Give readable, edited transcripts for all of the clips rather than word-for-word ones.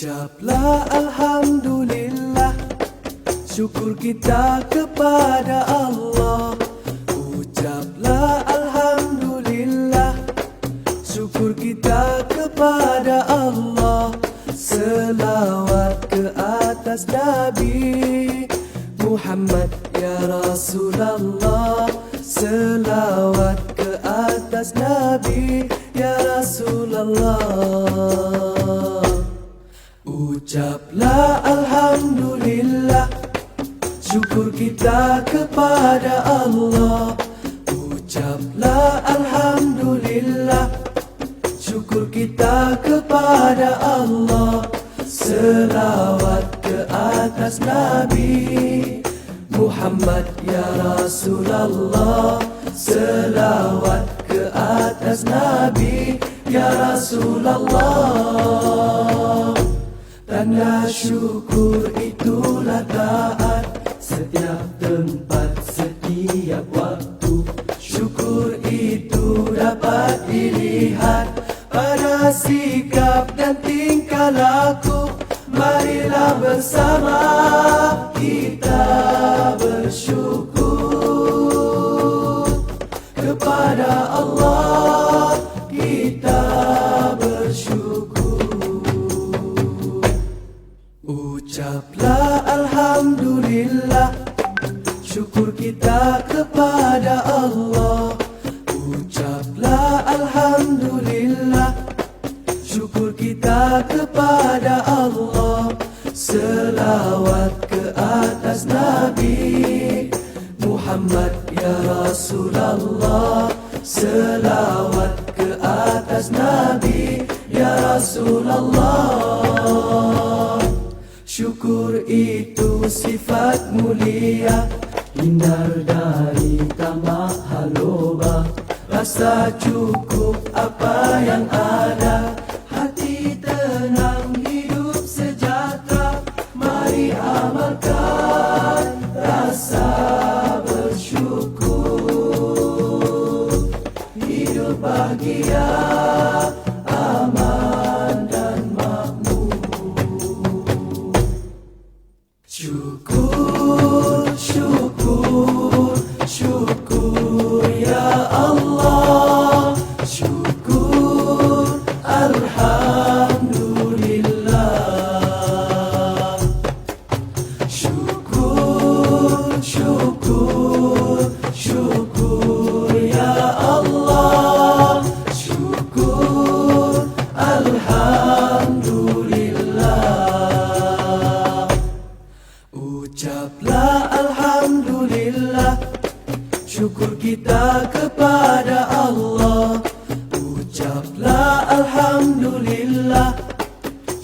Ucaplah Alhamdulillah, syukur kita kepada Allah. Ucaplah Alhamdulillah, syukur kita kepada Allah. Selawat ke atas Nabi Muhammad ya Rasulullah. Selawat ke atas Nabi ya Rasulullah. Ucaplah Alhamdulillah, syukur kita kepada Allah. Ucaplah Alhamdulillah, syukur kita kepada Allah. Selawat ke atas Nabi Muhammad ya Rasulullah. Selawat ke atas Nabi ya Rasulullah. Tanda syukur itulah taat setiap tempat, setiap waktu. Syukur itu dapat dilihat pada sikap dan tingkah laku. Marilah bersama kita bersyukur kepada Allah. Kita bersyukur. Ucaplah Alhamdulillah, syukur kita kepada Allah. Ucaplah Alhamdulillah, syukur kita kepada Allah. Selawat ke atas Nabi Muhammad ya Rasulullah. Selawat ke atas Nabi ya Rasulullah. Syukur itu sifat mulia, hindar dari tamak haloba. Rasa cukup apa yang ada, hati tenang, hidup sejahtera. Mari amalkan rasa bersyukur, hidup bahagia, aman dan makmur. Syukur, syukur, syukur ya Allah. Syukur, Alhamdulillah. Syukur, syukur, syukur ya Allah. Syukur, Alhamdulillah. Ucaplah Alhamdulillah, syukur kita kepada Allah. Ucaplah Alhamdulillah,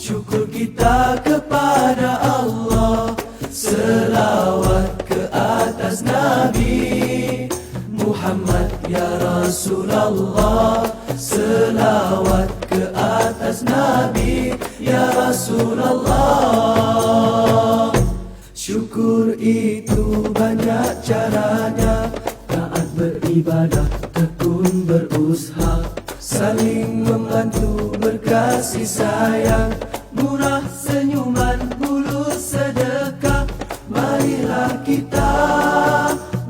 syukur kita kepada Allah. Selawat ke atas Nabi Muhammad ya Rasulullah. Selawat ke atas Nabi ya Rasulullah. Syukur itu banyak caranya, taat beribadah, tekun berusaha, saling membantu, berkasih sayang, murah senyuman, mulus sedekah. Marilah kita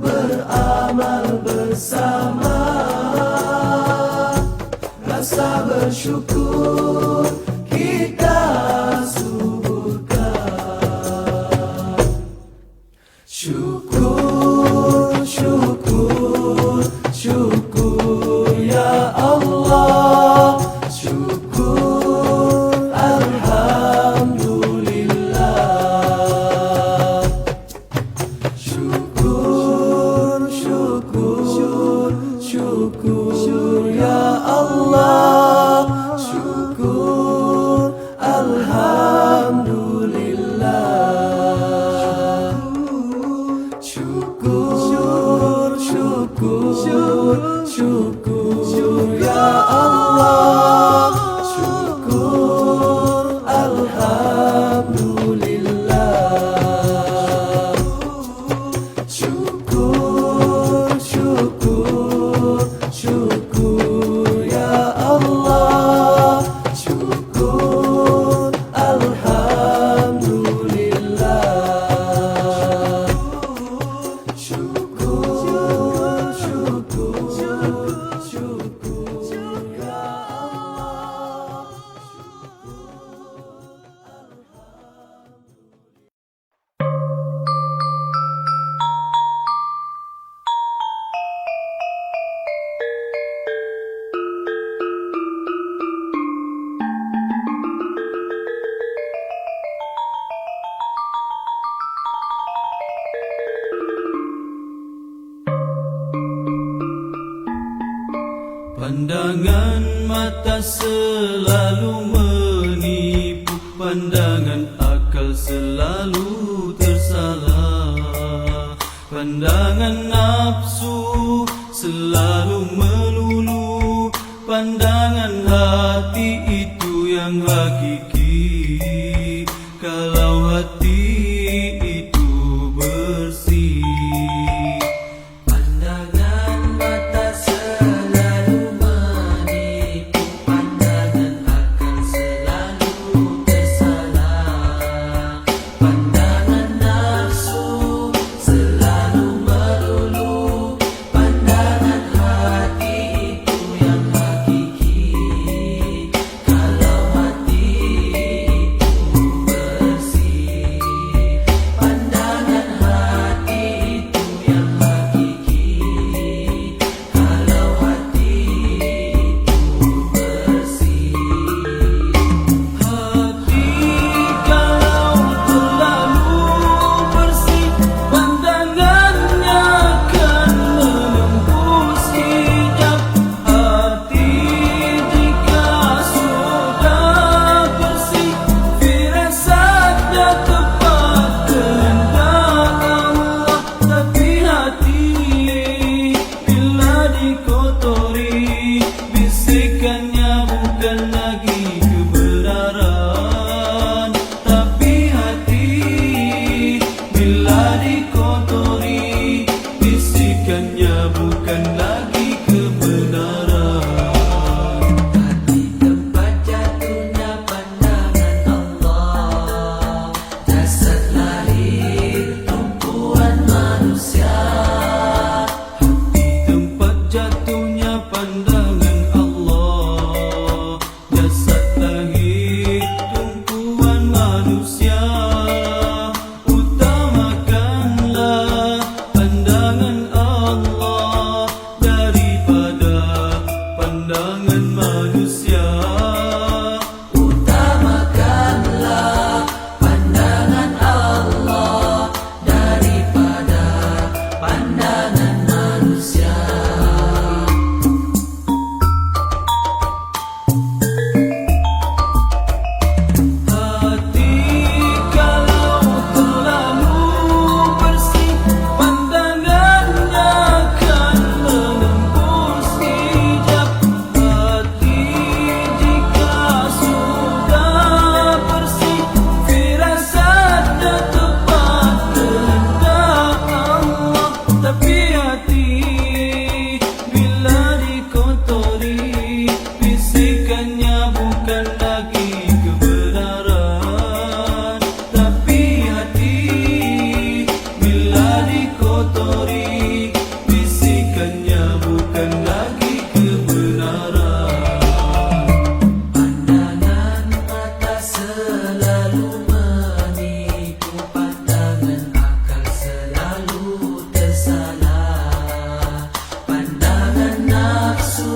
beramal bersama, rasa bersyukur kita suburkan. Syukur, syukur, syukur ya Allah. Syukur, Alhamdulillah. Syukur, syukur, syukur ya Allah. Syukur, Alhamdulillah. Syukur, syukur, syukur ya Allah. Syukur, Alhamdulillah. Syukur, syukur, syukur. Pandangan mata selalu menipu, pandangan akal selalu tersalah. Pandangan nafsu selalu melulu, pandangan hati itu yang hakiki. Kalau hati itu bersih, pandangan mata selalu menipu, pandangan akal selalu tersalah. Pandangan nafsu selalu melulu, pandangan hati itu yang hakiki. Kalau hati itu bersih, pandangan hati itu yang hakiki. Kalau hati itu bersih, hati kalau terlalu bersih, pandangannya akan menembus hijab. Hati jika sudah bersih, firasatnya tepat kehendak Allah. Tapi hati bila dikotori, bisikannya bukan lagi kebenaran. Tapi hati bila dikotori, bisikannya bukan lagi kebenaran. hati tempat jatuhnya pandangan Allah. Jasad lahir tumpuan manusia, Di tempat jatuhnya pandangan Allah, jasad lahir tumpuan manusia. Utamakanlah pandangan Allah daripada pandangan manusia. utamakanlah pandangan Allah daripada pandangan manusia. Hati kalau terlalu bersih, pandangannya akan menembus hijab. Hati jika sudah bersih, firasatnya tepat kehendak Allah. Tapi hati bila dikotori, bisikannya bukan lagi kebenaran. Tapi hati bila dikotori, bisikannya bukan lagi kebenaran. Pandangan mata selalu menipu, pandangan akal selalu tersalah. Pandangan nafsu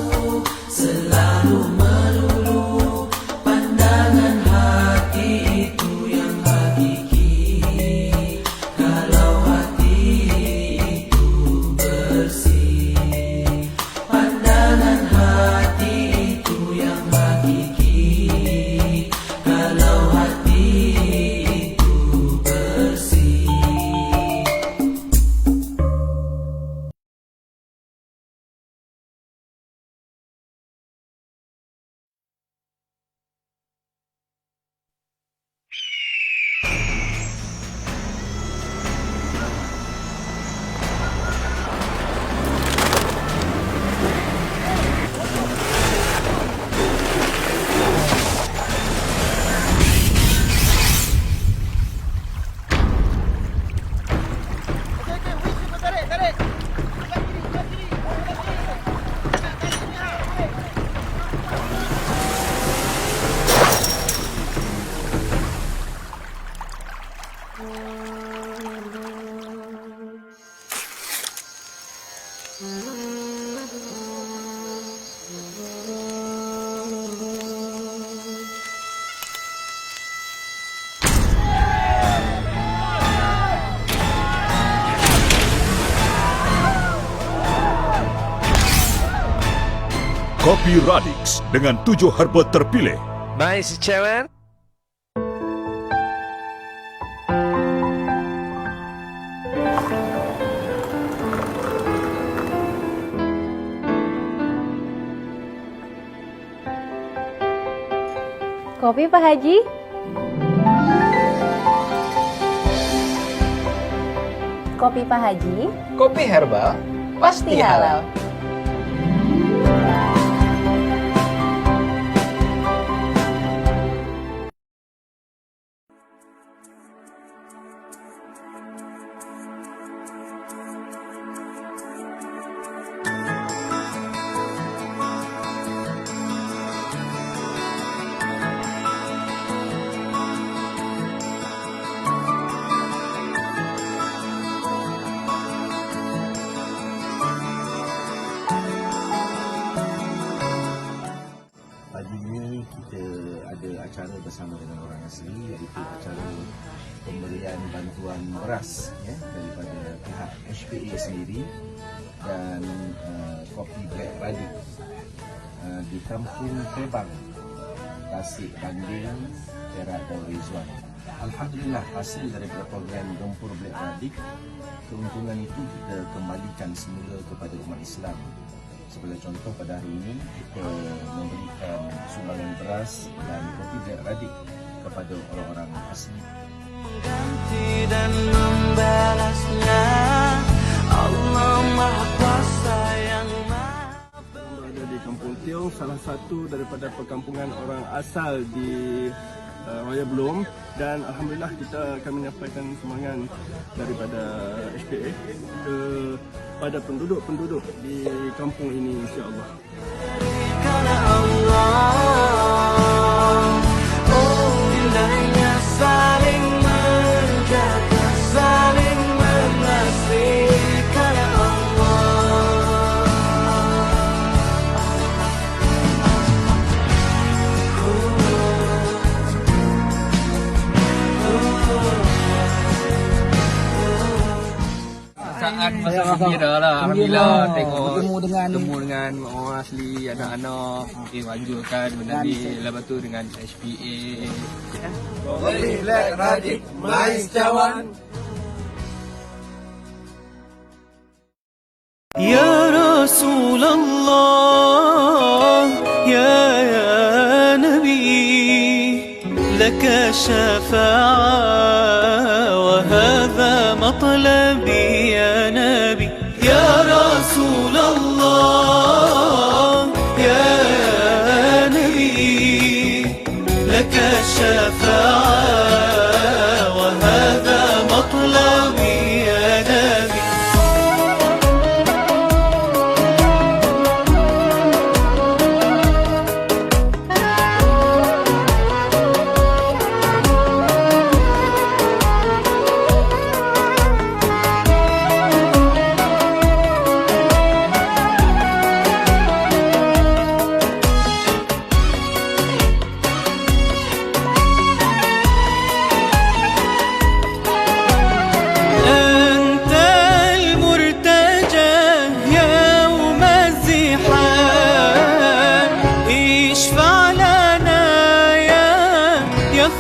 selalu melulu, pandangan hati itu yang hakiki. Kalau hati itu bersih, pandangan hati itu yang hakiki. Kalau hati itu bersih. Kopi Radix dengan 7 herba terpilih. Nice, Chairman. Kopi Pak Haji? Kopi Pak Haji? Kopi herbal pasti halal. Pagi ini kita ada acara bersama dengan orang asli, iaitu acara pemberian bantuan beras daripada pihak HPA sendiri dan kopi Black Radik di Kampung Tebang, Tasik Banding, Perak dan Rizwan. Alhamdulillah, hasil daripada program Gempur Black Radik, keuntungan itu kita kembalikan semula kepada umat Islam. Sebagai contoh, pada hari ini kita memberikan sumbangan beras dan kopi Black Radik kepada orang-orang asli. Ganti dan membalasnya, Allah Maha Kuasa yang berada di Kampung Tiong, salah satu daripada perkampungan orang asal di Raya Belum, dan alhamdulillah kita akan menyampaikan sumbangan daripada HPA kepada penduduk-penduduk di kampung ini, insya-Allah. karena Allah. Oh, indahnya saling menjaga, saling mengasihi karena Allah. Saat masa gembira lah, alhamdulillah tengok bertemu dengan orang asli, anak-anak, anjurkan benda ni, lepas tu dengan HPA. Kopi Black Radik, mais cawan. Ya Rasulullah, ya Nabi, laka syafa'a wa hadha matlabi ya Nabi. Ya Rasulullah, ya Nabi, laka syafa'a wa hadha matlabi ya Nabi.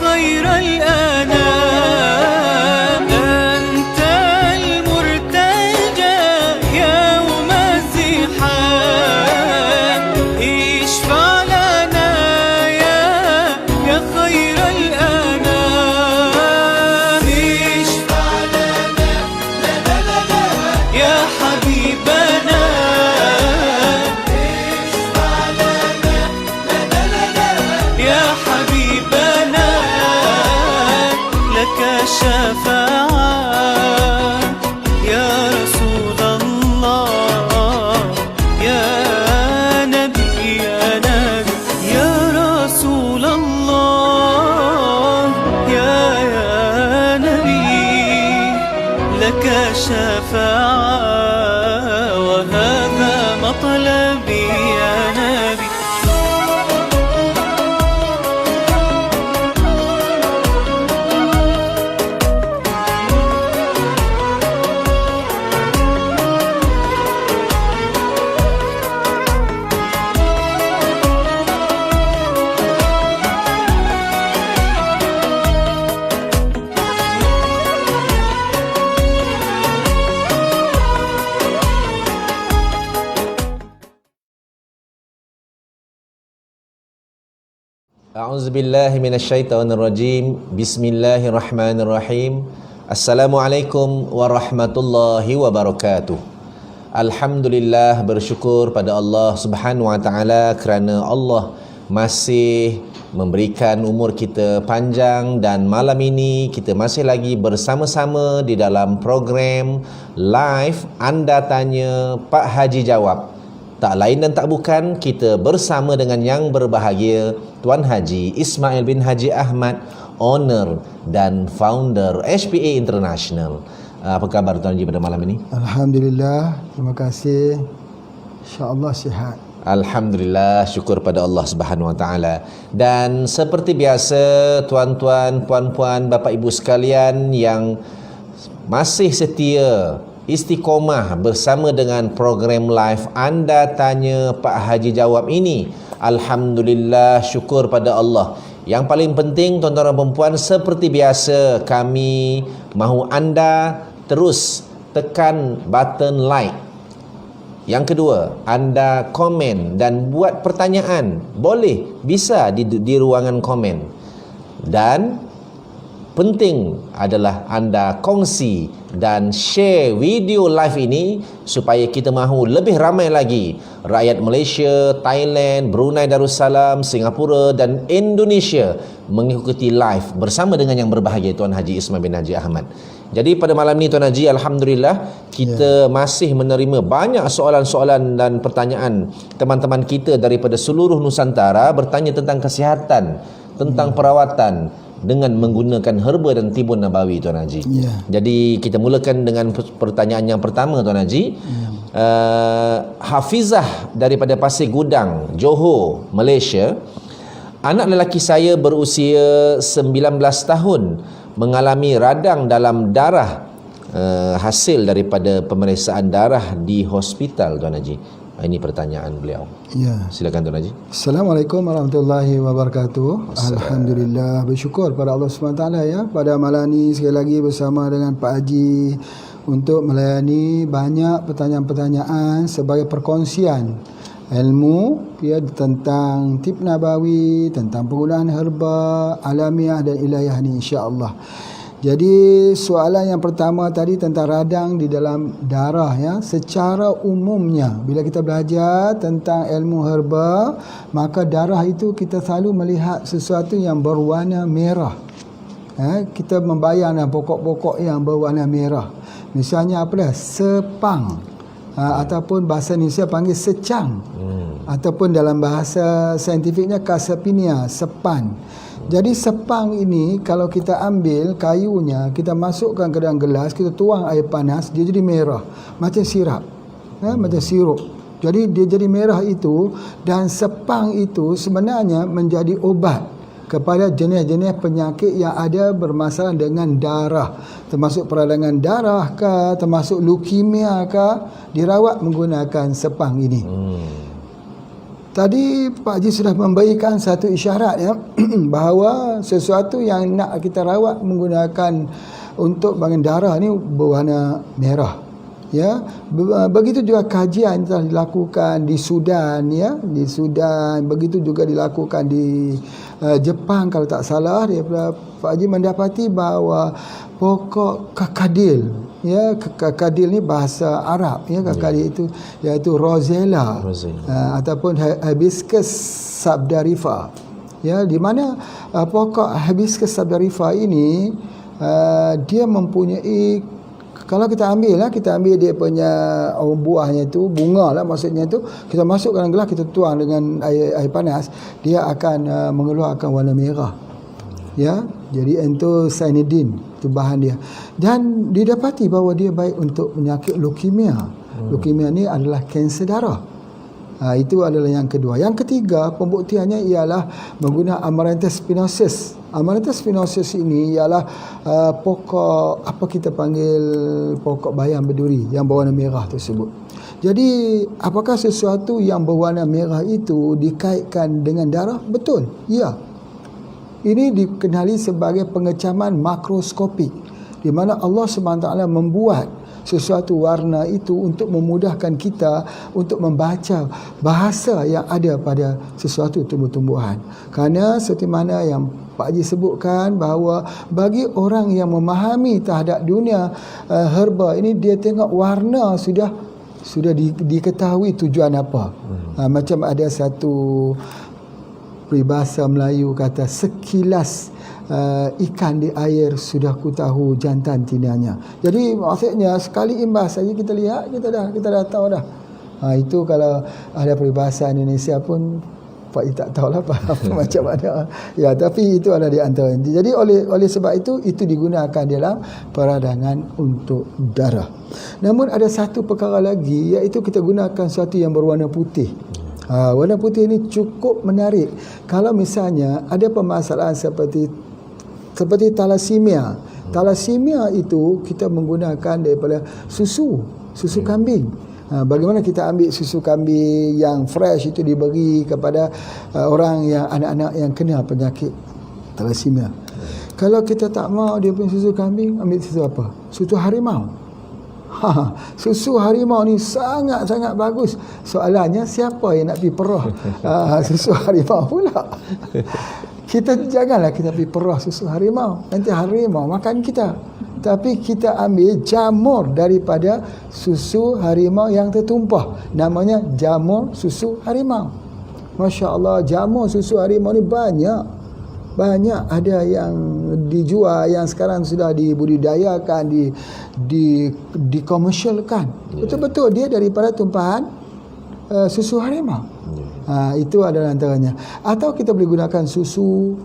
خير الأنام أنت المرتجى يوم الزحام اشفع لنا يا خير الأنام اشفع لنا يا حبيبنا اشفع لنا يا حبيبنا لك شفاعة يا رسول الله يا نبي يا نبي يا رسول الله يا نبي لك شفاعة وهذا مطلبي يا نبي. A'udzubillahi minasyaitonirrajim. Bismillahirrahmanirrahim. Assalamualaikum warahmatullahi wabarakatuh. Alhamdulillah, bersyukur pada Allah Subhanahu wa taala kerana Allah masih memberikan umur kita panjang dan malam ini kita masih lagi bersama-sama di dalam program live Anda Tanya Pak Haji Jawab. Tak lain dan tak bukan, kita bersama dengan yang berbahagia Tuan Haji Ismail bin Haji Ahmad, owner dan founder HPA International. Apa khabar Tuan Haji pada malam ini? Alhamdulillah, terima kasih. InsyaAllah sihat. Alhamdulillah, syukur pada Allah Subhanahu wa taala. Dan seperti biasa, tuan-tuan, puan-puan, bapa ibu sekalian yang masih setia istiqomah bersama dengan program live Anda Tanya Pak Haji Jawab ini, alhamdulillah, syukur pada Allah. Yang paling penting tuan-tuan dan puan-puan, seperti biasa kami mahu anda terus tekan button like. Yang kedua, anda komen dan buat pertanyaan. Boleh, bisa di ruangan komen. Dan penting adalah anda kongsi dan share video live ini supaya kita mahu lebih ramai lagi rakyat Malaysia, Thailand, Brunei Darussalam, Singapura dan Indonesia mengikuti live bersama dengan yang berbahagia Tuan Haji Ismail bin Haji Ahmad. Jadi pada malam ni Tuan Haji, alhamdulillah kita masih menerima banyak soalan-soalan dan pertanyaan teman-teman kita daripada seluruh Nusantara bertanya tentang kesihatan, tentang perawatan dengan menggunakan herba dan tibun nabawi Tuan Haji. Jadi kita mulakan dengan pertanyaan yang pertama Tuan Haji. Hafizah daripada Pasir Gudang, Johor, Malaysia. Anak lelaki saya berusia 19 tahun mengalami radang dalam darah hasil daripada pemeriksaan darah di hospital Tuan Haji. Ini pertanyaan beliau. Ya. Silakan Tuan Haji. Assalamualaikum warahmatullahi wabarakatuh. Alhamdulillah, bersyukur pada Allah SWT ya. Pada malam ni sekali lagi bersama dengan Pak Haji untuk melayani banyak pertanyaan-pertanyaan sebagai perkongsian ilmu ya tentang tib nabawi, tentang penggunaan herba alamiah dan ilahiyah ni, insya-Allah. Jadi soalan yang pertama tadi tentang radang di dalam darah ya. Secara umumnya bila kita belajar tentang ilmu herba, maka darah itu kita selalu melihat sesuatu yang berwarna merah. Kita membayangkan pokok-pokok yang berwarna merah. Misalnya apa dah? Sepang. Ataupun bahasa Indonesia panggil secang. Ataupun dalam bahasa saintifiknya Cassapina, sepan. Jadi sepang ini kalau kita ambil kayunya, kita masukkan ke dalam gelas, kita tuang air panas, dia jadi merah macam sirap, macam sirup. Jadi dia jadi merah itu, dan sepang itu sebenarnya menjadi obat kepada jenis-jenis penyakit yang ada bermasalah dengan darah, termasuk peradangan darah ke, termasuk leukemia ke, dirawat menggunakan sepang ini. Tadi Pak Haji sudah memberikan satu isyarat ya bahawa sesuatu yang nak kita rawat menggunakan untuk bagian darah ni berwarna merah. Ya, begitu juga kajian telah dilakukan di Sudan ya, di Sudan, begitu juga dilakukan di Jepang kalau tak salah. Pak Haji mendapati bahawa pokok kakadil ya, kakadil ni bahasa Arab ya, kakadil itu iaitu Rosella. Ataupun Hibiscus sabdarifa ya, di mana pokok Hibiscus sabdarifa ini dia mempunyai, kalau kita ambil dia punya buahnya tu, bunga lah maksudnya tu, kita masukkan dalam gelas, kita tuang dengan air panas, dia akan mengeluarkan warna merah. Ya, jadi anthocyanidin itu bahan dia. Dan didapati bahawa dia baik untuk penyakit leukemia. Leukemia ni adalah kanser darah. Itu adalah yang kedua. Yang ketiga, pembuktiannya ialah menggunakan Amaranthus spinosus. Amaranthus spinosus ini ialah pokok, apa kita panggil, pokok bayam berduri yang berwarna merah tersebut. Jadi apakah sesuatu yang berwarna merah itu dikaitkan dengan darah? Betul, ya. Ini dikenali sebagai pengecaman makroskopik, di mana Allah SWT membuat sesuatu warna itu untuk memudahkan kita untuk membaca bahasa yang ada pada sesuatu tumbuh-tumbuhan. Kerana seperti mana yang Pak Haji sebutkan, bahawa bagi orang yang memahami terhadap dunia herba ini, dia tengok warna sudah diketahui tujuan apa. Macam ada satu peribahasa Melayu kata, sekilas ikan di air sudah ku tahu jantan tinanya. Jadi maksudnya sekali imbas saja kita lihat, kita dah tahu dah. Itu kalau ada peribahasa Indonesia pun Pak I tak tahulah apa macam mana. Ya, tapi itu ada di antara. Jadi oleh sebab itu digunakan dalam peradangan untuk darah. Namun ada satu perkara lagi, iaitu kita gunakan sesuatu yang berwarna putih. Warna putih ini cukup menarik. Kalau misalnya ada permasalahan seperti thalassemia. Thalassemia itu kita menggunakan daripada susu kambing. Bagaimana kita ambil susu kambing yang fresh itu diberi kepada orang yang anak-anak yang kena penyakit thalassemia. Kalau kita tak mau dia punya susu kambing, ambil susu apa? Susu harimau. Susu harimau ni sangat-sangat bagus. Soalannya siapa yang nak pergi perah susu harimau pula? Janganlah kita pergi perah susu harimau. Nanti harimau makan kita. Tapi kita ambil jamur daripada susu harimau yang tertumpah. Namanya jamur susu harimau. Masya Allah, jamur susu harimau ni banyak ada yang dijual, yang sekarang sudah dibudidayakan, dikomersialkan. Betul-betul dia daripada tumpahan susu harimau. Itu adalah antaranya. Atau kita boleh gunakan susu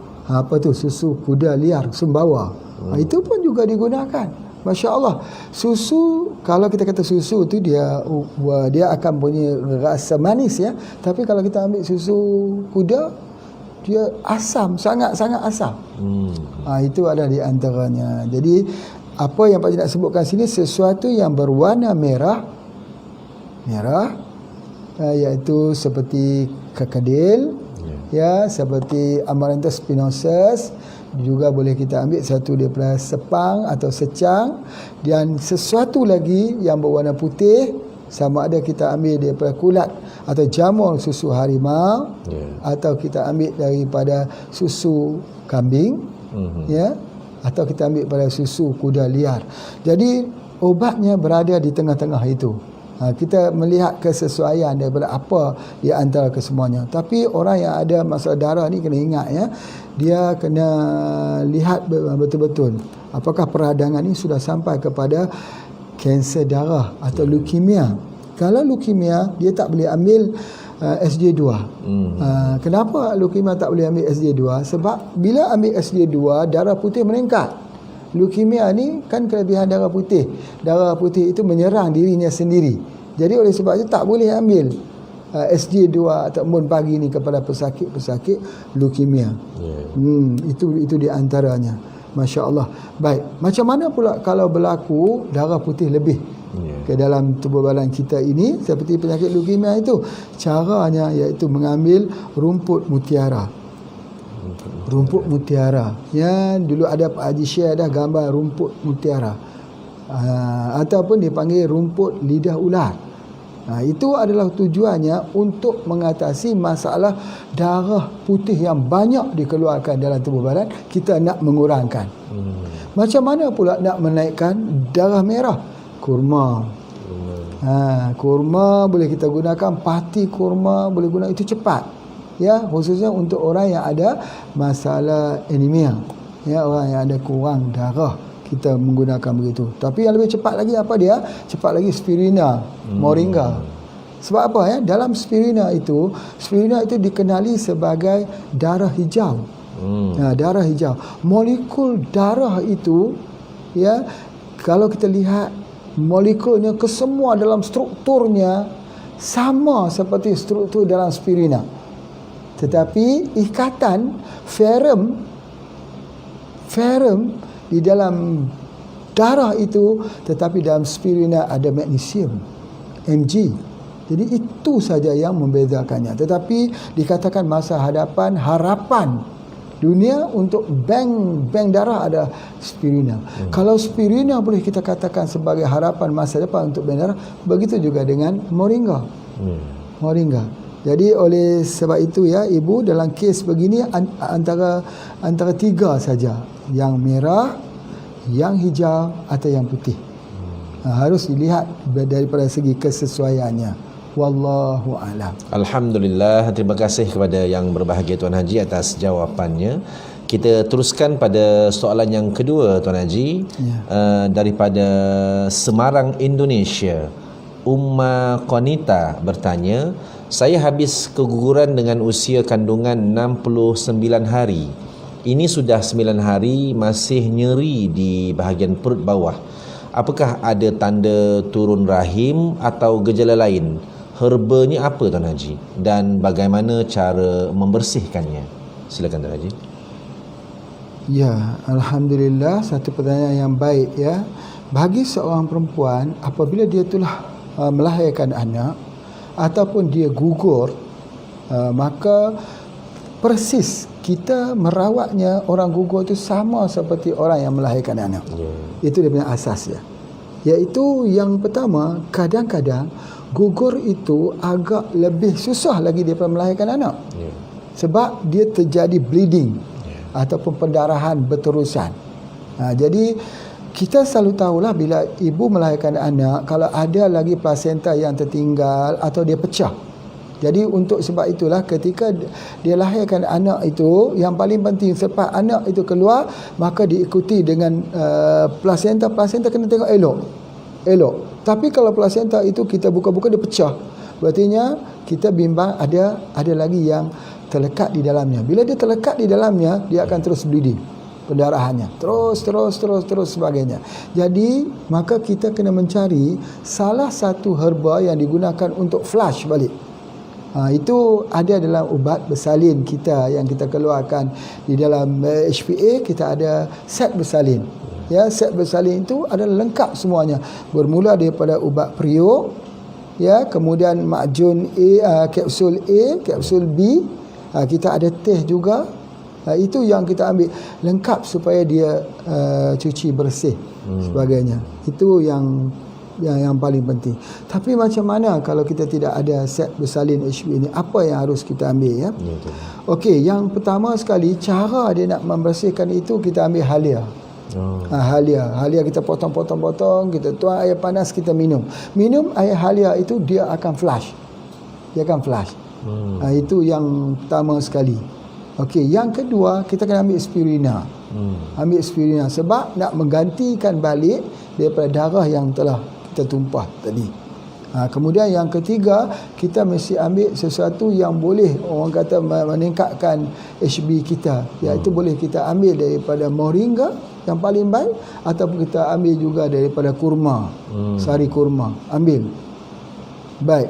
susu kuda liar, sumbawa. Itu pun juga digunakan. Masya Allah. Susu, kalau kita kata susu tu dia akan punya rasa manis ya. Tapi kalau kita ambil susu kuda, dia asam, sangat-sangat asam. Itu ada di antaranya. Jadi apa yang Pak Haji nak sebutkan sini, sesuatu yang berwarna merah, iaitu seperti kakadil, seperti Amaranthus spinosus. Juga boleh kita ambil satu daripada sepang atau secang. Dan sesuatu lagi yang berwarna putih, sama ada kita ambil daripada kulat atau jamur susu harimau, atau kita ambil daripada susu kambing, atau kita ambil pada susu kuda liar. Jadi obatnya berada di tengah-tengah itu. Kita melihat kesesuaian daripada apa di antara kesemuanya. Tapi orang yang ada masalah darah ni kena ingat ya, dia kena lihat betul-betul apakah peradangan ni sudah sampai kepada kanser darah atau leukemia. Kalau leukemia, dia tak boleh ambil SJ2. Kenapa leukemia tak boleh ambil SJ2? Sebab bila ambil SJ2, darah putih meningkat. Leukemia ni kan kelebihan darah putih. Darah putih itu menyerang dirinya sendiri. Jadi oleh sebab itu tak boleh ambil SJ2 ataupun pagi ni kepada pesakit-pesakit leukemia. Itu di antaranya. Masya Allah. Baik, macam mana pula kalau berlaku darah putih lebih ke dalam tubuh badan kita ini seperti penyakit leukemia itu? Caranya iaitu mengambil rumput mutiara. Rumput mutiara. Ya, dulu ada Pak Haji share dah gambar rumput mutiara. Ataupun dipanggil rumput lidah ular. Itu adalah tujuannya untuk mengatasi masalah darah putih yang banyak dikeluarkan dalam tubuh badan. Kita nak mengurangkan. Macam mana pula nak menaikkan darah merah? Kurma. Kurma boleh kita gunakan, pati kurma boleh guna, itu cepat. Ya, khususnya untuk orang yang ada masalah anemia. Ya, orang yang ada kurang darah, kita menggunakan begitu. Tapi yang lebih cepat lagi apa dia? Cepat lagi spirulina, moringa. Sebab apa ya? Dalam spirulina itu dikenali sebagai darah hijau. Darah hijau. Molekul darah itu ya, kalau kita lihat molekulnya kesemua dalam strukturnya sama seperti struktur dalam spirulina. Tetapi ikatan ferrum di dalam darah itu, tetapi dalam spirulina ada magnesium, Mg. Jadi itu saja yang membezakannya. Tetapi dikatakan masa hadapan harapan Dunia untuk bank darah ada spirulina. Kalau spirulina boleh kita katakan sebagai harapan masa depan untuk bank darah, begitu juga dengan moringa. Moringa. Jadi oleh sebab itu ya ibu, dalam kes begini antara 3 saja, yang merah, yang hijau atau yang putih. Harus dilihat daripada segi kesesuaiannya. Wallahu a'lam. Alhamdulillah, terima kasih kepada yang berbahagia Tuan Haji atas jawapannya. Kita teruskan pada soalan yang kedua Tuan Haji, daripada Semarang, Indonesia. Umma Qanita bertanya, saya habis keguguran dengan usia kandungan 69 hari. Ini sudah 9 hari masih nyeri di bahagian perut bawah. Apakah ada tanda turun rahim atau gejala lain? Herbanya apa Tuan Haji? Dan bagaimana cara membersihkannya? Silakan Tuan Haji. Ya, alhamdulillah, satu pertanyaan yang baik ya. Bagi seorang perempuan, apabila dia telah melahirkan anak ataupun dia gugur, maka persis kita merawatnya, orang gugur itu sama seperti orang yang melahirkan anak. Itu dia punya asas ya. Iaitu yang pertama, kadang-kadang gugur itu agak lebih susah lagi daripada melahirkan anak. Sebab dia terjadi bleeding ataupun pendarahan berterusan. Jadi kita selalu tahulah bila ibu melahirkan anak, kalau ada lagi plasenta yang tertinggal atau dia pecah. Jadi untuk sebab itulah ketika dia lahirkan anak itu, yang paling penting selepas anak itu keluar, maka diikuti dengan plasenta kena tengok elok. Tapi kalau plasenta itu kita buka-buka dia pecah, berartinya kita bimbang ada lagi yang terlekat di dalamnya. Bila dia terlekat di dalamnya, dia akan terus bleeding, pendarahannya terus sebagainya. Jadi maka kita kena mencari salah satu herba yang digunakan untuk flush balik. Itu ada dalam ubat bersalin kita yang kita keluarkan di dalam HPA. Kita ada set bersalin. Ya, set bersalin itu adalah lengkap semuanya. Bermula daripada ubat periuk, ya, kemudian makjun kapsul A, kapsul B, kita ada teh juga. Itu yang kita ambil lengkap supaya dia cuci bersih sebagainya. Itu yang paling penting. Tapi macam mana kalau kita tidak ada set bersalin HB ini? Apa yang harus kita ambil ya? Okey, yang pertama sekali, cara dia nak membersihkan itu, kita ambil halia. Halia kita potong, kita tuang air panas, kita minum air halia itu, dia akan flush. Itu yang pertama sekali. Okey, yang kedua, kita kena ambil spirulina. Ambil spirulina sebab nak menggantikan balik daripada darah yang telah kita tumpah tadi. Kemudian yang ketiga, kita mesti ambil sesuatu yang boleh orang kata meningkatkan HB kita, iaitu boleh kita ambil daripada moringa yang paling baik, ataupun kita ambil juga daripada kurma, sari kurma, ambil. Baik,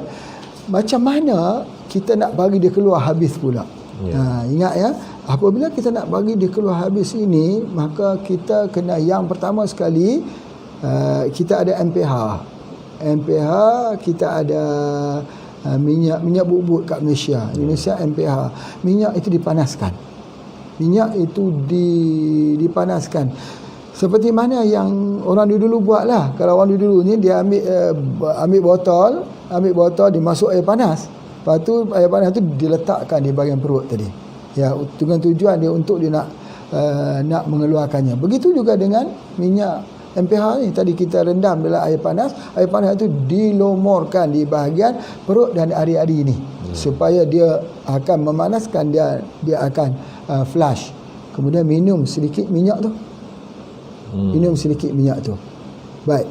macam mana kita nak bagi dia keluar habis pula? Ingat ya, apabila kita nak bagi dia keluar habis ini, maka kita kena, yang pertama sekali, kita ada MPH, kita ada minyak bubut kat Malaysia. Indonesia MPH. Minyak itu dipanaskan. Dipanaskan. Seperti mana yang orang dulu buatlah. Kalau orang dulu ni dia ambil botol, dimasuk air panas. Lepas tu air panas tu diletakkan di bahagian perut tadi. Ya, dengan tujuan dia untuk dia nak mengeluarkannya. Begitu juga dengan minyak MPH ni, tadi kita rendam dalam air panas itu dilomorkan di bahagian perut dan ari-ari ni, supaya dia akan memanaskan, dia akan flush. Kemudian minum sedikit minyak tu. Baik.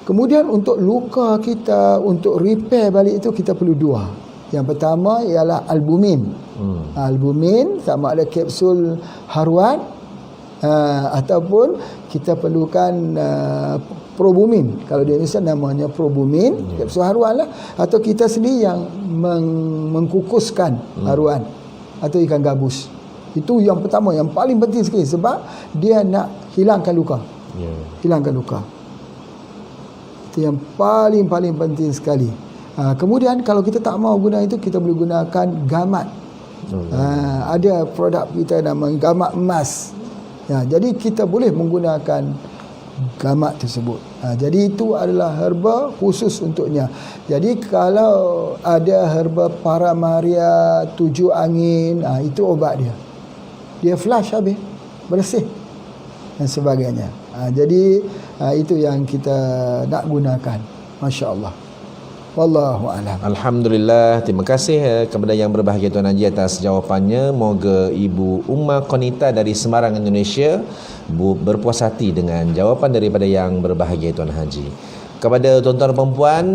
Kemudian untuk luka kita, untuk repair balik itu, kita perlu dua. Yang pertama ialah albumin. Albumin sama ada kapsul haruan, ataupun kita perlukan probumin. Kalau di Indonesia namanya probumin, kapsul haruan lah. Atau kita sendiri yang mengkukuskan haruan, atau ikan gabus. Itu yang pertama, yang paling penting sekali, sebab dia nak hilangkan luka. Hilangkan luka. Itu yang paling penting sekali. Kemudian kalau kita tak mau guna itu, kita boleh gunakan gamat. Ada produk kita nama gamak emas. Ya, jadi kita boleh menggunakan gamak tersebut. Jadi itu adalah herba khusus untuknya. Jadi kalau ada herba Paramaria, 7 angin, itu obat dia. Dia flush habis, bersih dan sebagainya. Jadi itu yang kita nak gunakan. Masya Allah. Wallahu a'lam. Alhamdulillah, terima kasih kepada yang berbahagia Tuan Haji atas jawapannya. Moga Ibu Umma Konita dari Semarang, Indonesia berpuas hati dengan jawapan daripada yang berbahagia Tuan Haji. Kepada tuan-tuan perempuan,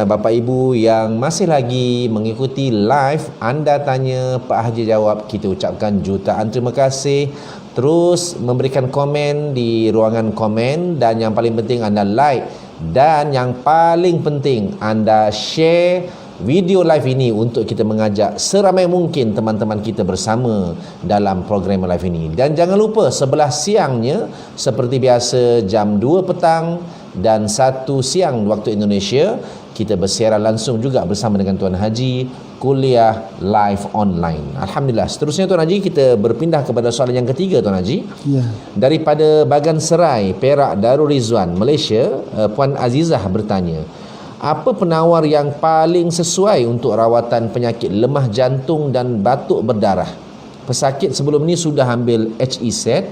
bapa ibu yang masih lagi mengikuti live, anda tanya Pak Haji jawab, kita ucapkan jutaan terima kasih. Terus memberikan komen di ruangan komen, dan yang paling penting anda like, dan yang paling penting anda share video live ini untuk kita mengajak seramai mungkin teman-teman kita bersama dalam program live ini. Dan jangan lupa sebelah siangnya seperti biasa jam 2 petang dan 1 siang waktu Indonesia, kita bersiaran langsung juga bersama dengan Tuan Haji, kuliah live online. Alhamdulillah. Seterusnya Tuan Haji, kita berpindah kepada soalan yang ketiga Tuan Haji. Ya. Daripada Bagan Serai, Perak, Darul Rizwan, Malaysia, Puan Azizah bertanya, apa penawar yang paling sesuai untuk rawatan penyakit lemah jantung dan batuk berdarah? Pesakit sebelum ni sudah ambil HE-SET,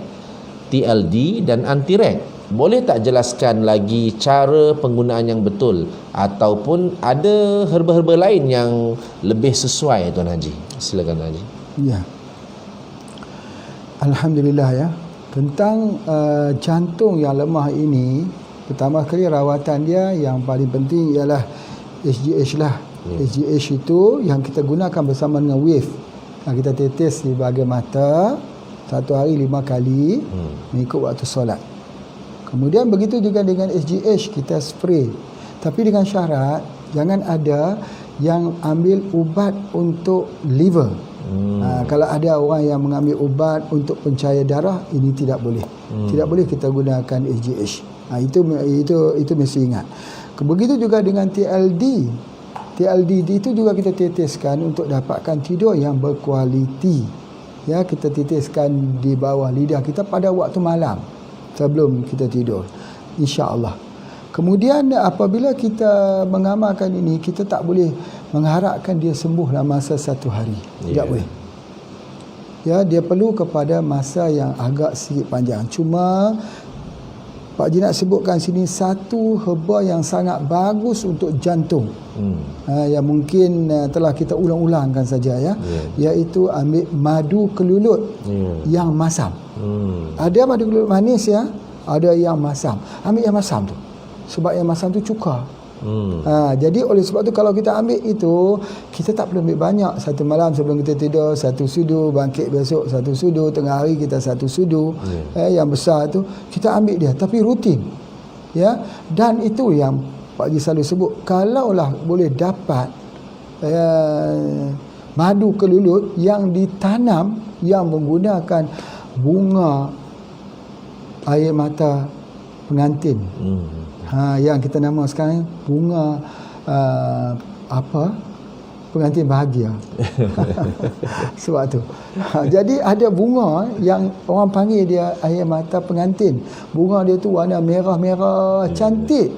TLD dan anti-REC. Boleh tak jelaskan lagi cara penggunaan yang betul, ataupun ada herba-herba lain yang lebih sesuai Tuan Haji? Silakan Tuan Haji. Ya. Alhamdulillah ya. Tentang jantung yang lemah ini, pertama kali rawatan dia yang paling penting ialah SGH lah. SGH itu yang kita gunakan bersama dengan wave. Kita tetes di bahagian mata 1 hari 5 kali mengikut waktu solat. Kemudian begitu juga dengan SGH, kita spray. Tapi dengan syarat jangan ada yang ambil ubat untuk liver. Kalau ada orang yang mengambil ubat untuk pencair darah, ini tidak boleh. Tidak boleh kita gunakan SGH. Itu mesti ingat. Begitu juga dengan TLD. TLD itu juga kita teteskan untuk dapatkan tidur yang berkualiti. Ya, kita teteskan di bawah lidah kita pada waktu malam sebelum kita tidur, insya-Allah. Kemudian apabila kita mengamalkan ini, kita tak boleh mengharapkan dia sembuh dalam masa 1 hari. Tidak boleh. Ya, dia perlu kepada masa yang agak sikit panjang. Cuma Pak Haji nak sebutkan sini satu herba yang sangat bagus untuk jantung. Yang mungkin telah kita ulang-ulangkan saja ya. Iaitu ambil madu kelulut yang masam. Ada madu kelulut manis ya, ada yang masam. Ambil yang masam tu. Sebab yang masam tu cuka. Jadi oleh sebab tu kalau kita ambil itu, kita tak perlu ambil banyak. Satu malam sebelum kita tidur 1 sudu, bangkit besok 1 sudu, tengah hari kita 1 sudu. Yang besar tu kita ambil dia, tapi rutin. Ya, dan itu yang Pak Haji selalu sebut, kalaulah boleh dapat madu kelulut yang ditanam, yang menggunakan bunga air mata pengantin. Yang kita nama sekarang bunga pengantin bahagia. Sebab tu. Jadi ada bunga yang orang panggil dia air mata pengantin. Bunga dia tu warna merah-merah cantik.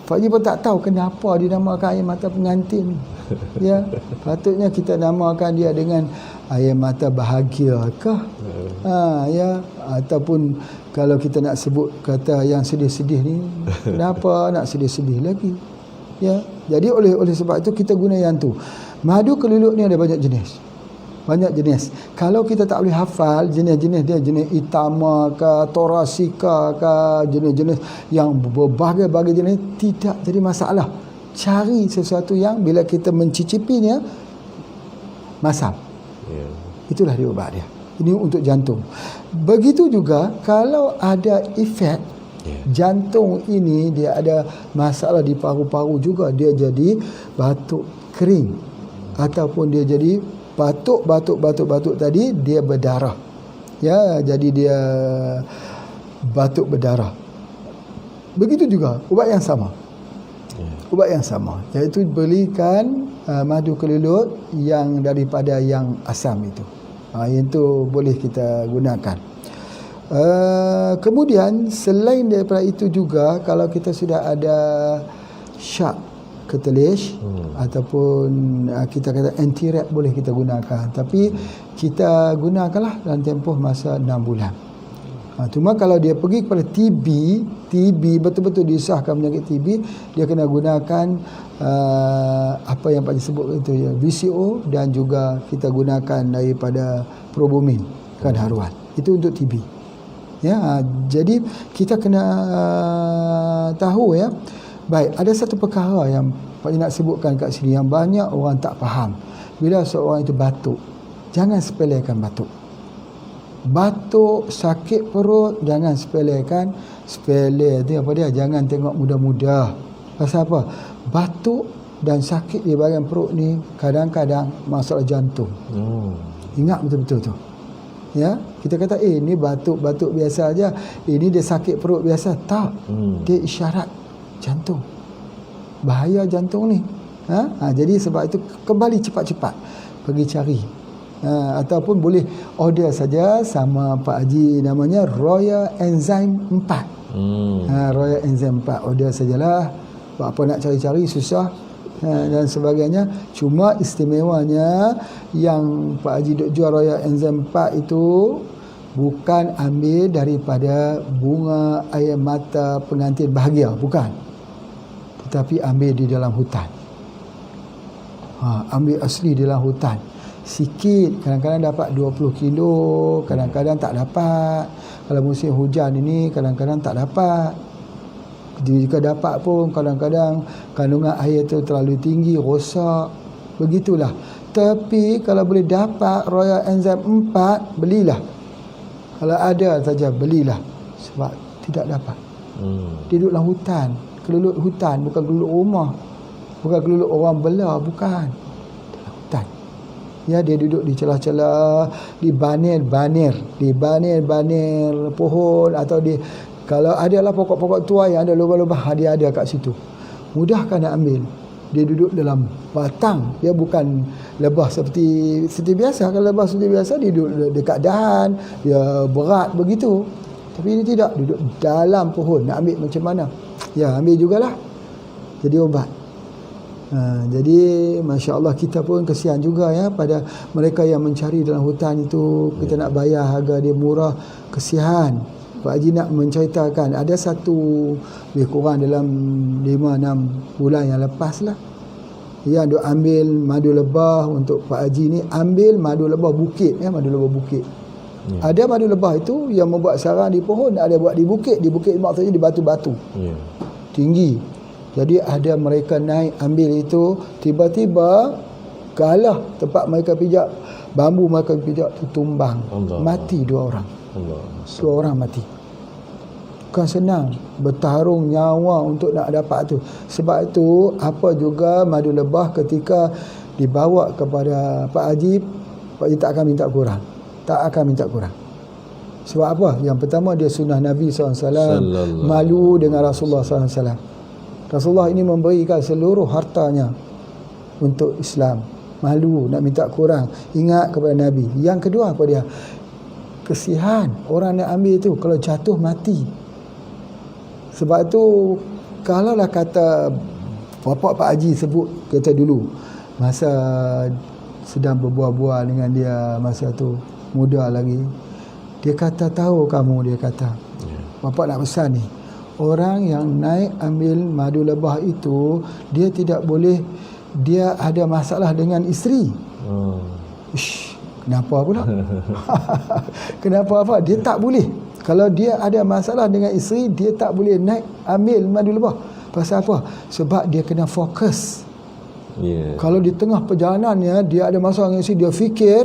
Pak Haji pun tak tahu kenapa dinamakan air mata pengantin. Ya, patutnya kita namakan dia dengan air mata bahagia kah? Ya, ataupun kalau kita nak sebut kata yang sedih-sedih ni, kenapa nak sedih-sedih lagi? Ya, jadi oleh sebab itu kita guna yang tu. Madu kelulut ni ada banyak jenis. Banyak jenis. Kalau kita tak boleh hafal jenis-jenis dia, jenis Itama ke, Torasika ke, jenis-jenis yang berbagai-bagai jenis, tidak jadi masalah. Cari sesuatu yang bila kita mencicipinya masam. Itulah dia ubat dia. Ini untuk jantung. Begitu juga kalau ada efek jantung ini, dia ada masalah di paru-paru juga, dia jadi batuk kering ataupun dia jadi batuk tadi dia berdarah. Ya, jadi dia batuk berdarah. Begitu juga ubat yang sama. Ubat yang sama, iaitu belikan madu kelulut yang daripada yang asam itu. Yang itu boleh kita gunakan. Kemudian selain daripada itu juga, kalau kita sudah ada syak ketelis ataupun kita kata anti-rap boleh kita gunakan, tapi kita gunakanlah dalam tempoh masa 6 bulan. Cuma kalau dia pergi kepada TB betul-betul disahkan penyakit TB, dia kena gunakan apa yang Pak Haji sebut itu ya, VCO, dan juga kita gunakan daripada Probumin kan haruan. Itu untuk TB. Ya, jadi kita kena tahu ya. Baik, ada satu perkara yang Pak Haji nak sebutkan kat sini yang banyak orang tak faham. Bila seorang itu batuk, jangan sepelekan batuk. Batuk, sakit perut, jangan sepelekan. Sepele tu apa dia? Jangan tengok mudah-mudah. Pasal apa? Batuk dan sakit di bahagian perut ni kadang-kadang masalah jantung. Ingat betul-betul tu. Ya, kita kata ni batuk biasa aja. Ini dia sakit perut biasa. Tak. Dia isyarat jantung. Bahaya jantung ni. Jadi sebab itu kembali cepat-cepat pergi cari. Ataupun boleh order saja sama Pak Haji, namanya Royal Enzyme 4. Royal Enzyme 4 order sajalah. Apa nak cari-cari susah dan sebagainya. Cuma istimewanya yang Pak Haji duk jual Royal Enzyme 4 itu bukan ambil daripada bunga air mata pengantin bahagia, bukan, tetapi ambil di dalam hutan. Ambil asli di dalam hutan. Sikit, kadang-kadang dapat 20 kilo, kadang-kadang tak dapat. Kalau musim hujan ini kadang-kadang tak dapat. Jika dapat pun kadang-kadang kandungan air itu terlalu tinggi, rosak. Begitulah. Tapi kalau boleh dapat Royal Enzyme 4, belilah. Kalau ada saja belilah. Sebab tidak dapat. Dia duduk dalam hutan. Kelulut hutan, bukan kelulut rumah. Bukan kelulut orang belah, bukan. Hutan. Ya, dia duduk di celah-celah, di banir-banir pohon, atau di, kalau adalah pokok-pokok tua yang ada lubang-lubang, dia ada kat situ. Mudahkan nak ambil. Dia duduk dalam batang. Dia bukan lebah seperti biasa. Kalau lebah seperti biasa, dia duduk dekat dahan, dia berat begitu. Tapi ini tidak, duduk dalam pohon. Nak ambil macam mana? Ya, ambil jugalah. Jadi obat. Jadi Masya Allah, kita pun kesian juga ya pada mereka yang mencari dalam hutan itu. Kita nak bayar harga dia murah, kesian. Pak Haji nak menceritakan, ada satu lebih kurang dalam 5-6 bulan yang lepas lah, yang duk ambil madu lebah untuk Pak Haji ni. Ambil madu lebah bukit ya, madu lebah bukit. Ada madu lebah itu yang membuat sarang di pohon, ada buat di bukit. Di bukit maksudnya di batu-batu tinggi. Jadi ada mereka naik ambil itu, tiba-tiba kalah tempat mereka pijak, bambu mereka pijak tu tumbang. Mati 2 orang. 2 orang mati. Bukan senang bertarung nyawa untuk nak dapat tu. Sebab itu apa juga madu lebah ketika dibawa kepada Pak Haji, Pak Haji tak akan minta kurang. Tak akan minta kurang. Sebab apa? Yang pertama, dia sunnah Nabi SAW, malu dengan Rasulullah SAW. Rasulullah ini memberikan seluruh hartanya untuk Islam. Malu nak minta kurang, ingat kepada Nabi. Yang kedua apa dia? Kesian orang nak ambil tu, kalau jatuh mati. Sebab tu kalaulah kata bapak Pak Haji sebut, kata dulu masa sedang berbual-bual dengan dia, masa tu muda lagi, dia kata, tahu kamu, dia kata, bapak nak pesan ni, orang yang naik ambil madu lebah itu, dia tidak boleh, dia ada masalah dengan isteri. Kenapa pula? Kenapa apa? Dia tak boleh. Kalau dia ada masalah dengan isteri, dia tak boleh naik ambil madu lebah. Pasal apa? Sebab dia kena fokus. Kalau di tengah perjalanannya dia ada masalah dengan isteri, dia fikir,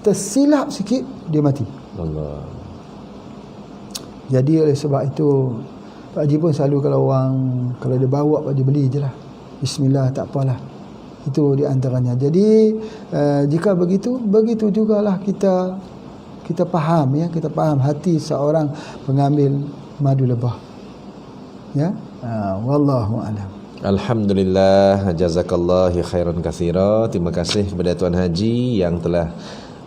tersilap sikit, dia mati. Jadi oleh sebab itu Pak Haji pun selalu kalau dia bawa, Pak Haji beli je lah. Bismillah, tak apalah. Itu di antaranya. Jadi jika begitu jugalah kita faham ya, kita faham hati seorang pengambil madu lebah. Ya. Wallahu a'lam. Alhamdulillah, jazakallahu khairan katsira. Terima kasih kepada Tuan Haji yang telah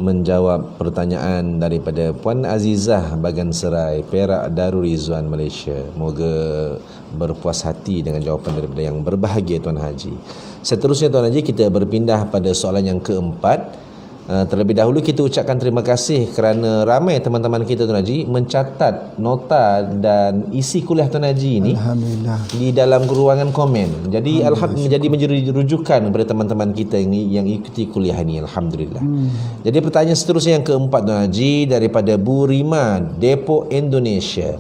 menjawab pertanyaan daripada Puan Azizah Bagan Serai, Perak Darul Rizwan, Malaysia. Moga berpuas hati dengan jawapan daripada yang berbahagia Tuan Haji. Seterusnya Tuan Haji, kita berpindah pada soalan yang keempat. Terlebih dahulu kita ucapkan terima kasih kerana ramai teman-teman kita Tuan Haji mencatat nota dan isi kuliah Tuan Haji ini Alhamdulillah di dalam ruangan komen. Jadi alhamdulillah menjadi rujukan kepada teman-teman kita yang ikuti kuliah ini. Alhamdulillah. Jadi pertanyaan seterusnya yang keempat Tuan Haji daripada Bu Rima, Depok, Indonesia.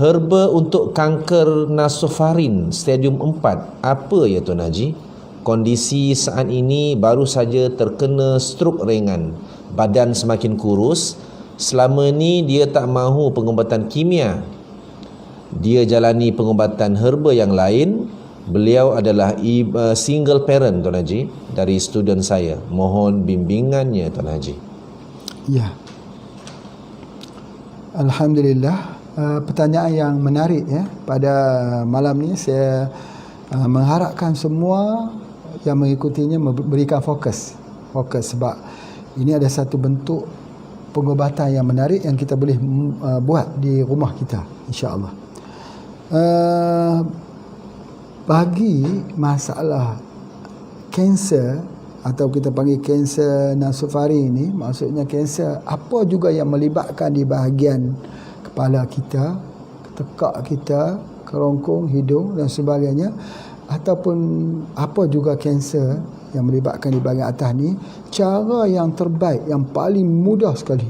Herba untuk kanker nasofarin stadium 4 apa ya Tuan Haji? Kondisi saat ini baru saja terkena strok ringan. Badan semakin kurus. Selama ni dia tak mahu pengubatan kimia. Dia jalani pengubatan herba yang lain. Beliau adalah single parent Tuan Haji dari student saya. Mohon bimbingannya Tuan Haji. Ya. Alhamdulillah. Pertanyaan yang menarik ya. Pada malam ni saya mengharapkan semua yang mengikutinya memberikan fokus sebab ini ada satu bentuk pengobatan yang menarik yang kita boleh buat di rumah kita, insya-Allah. Bagi masalah kanser atau kita panggil kanser nasofaring ini, maksudnya kanser apa juga yang melibatkan di bahagian kepala kita, tekak kita, kerongkong, hidung dan sebagainya, ataupun apa juga kanser yang melibatkan di bahagian atas ni, cara yang terbaik, yang paling mudah sekali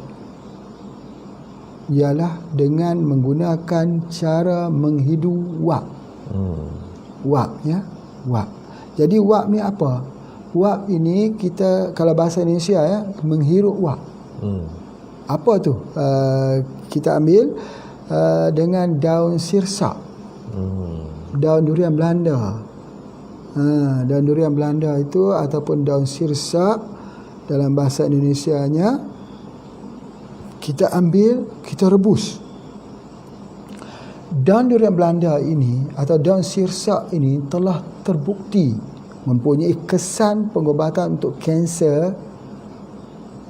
ialah dengan menggunakan cara menghidu wap. Wap ya, wap. Jadi wap ni apa? Wap ini kita kalau bahasa Indonesia ya, menghirup wap. Apa tu? Kita ambil dengan daun sirsak. Daun durian Belanda. Daun durian Belanda itu ataupun daun sirsak dalam bahasa Indonesianya, kita ambil, kita rebus. Daun durian Belanda ini atau daun sirsak ini telah terbukti mempunyai kesan pengobatan untuk kanser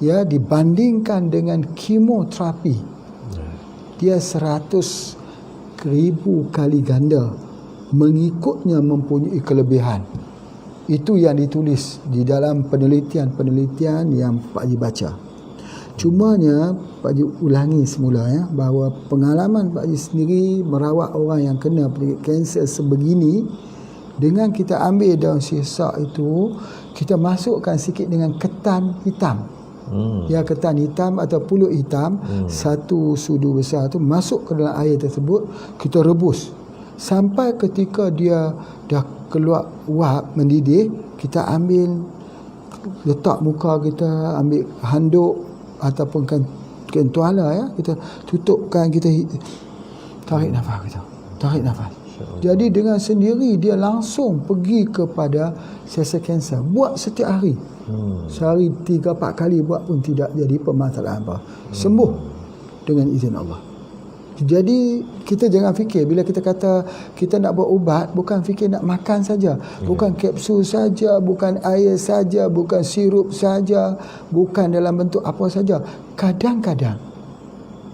ya, dibandingkan dengan kemoterapi. Dia 100,000 kali ganda, mengikutnya mempunyai kelebihan. Itu yang ditulis di dalam penelitian-penelitian yang Pak Haji baca. Cumanya Pak Haji ulangi semula ya, bahawa pengalaman Pak Haji sendiri merawat orang yang kena penyakit kanser sebegini, dengan kita ambil daun sirsak itu, kita masukkan sikit dengan ketan hitam. Ya, ketan hitam atau pulut hitam, satu sudu besar tu masuk ke dalam air tersebut, kita rebus sampai ketika dia dah keluar wap mendidih, kita ambil, letak muka kita, ambil handuk ataupun kain tuala ya, kita tutupkan, kita tarik nafas kita, tarik nafas. Jadi dengan sendiri dia langsung pergi kepada sel-sel kanser. Buat setiap hari. Sehari 3-4 kali buat pun tidak jadi permasalahan apa. Sembuh dengan izin Allah. Jadi kita jangan fikir bila kita kata kita nak buat ubat, bukan fikir nak makan saja, bukan kapsul saja, bukan air saja, bukan sirup saja, bukan dalam bentuk apa saja. Kadang-kadang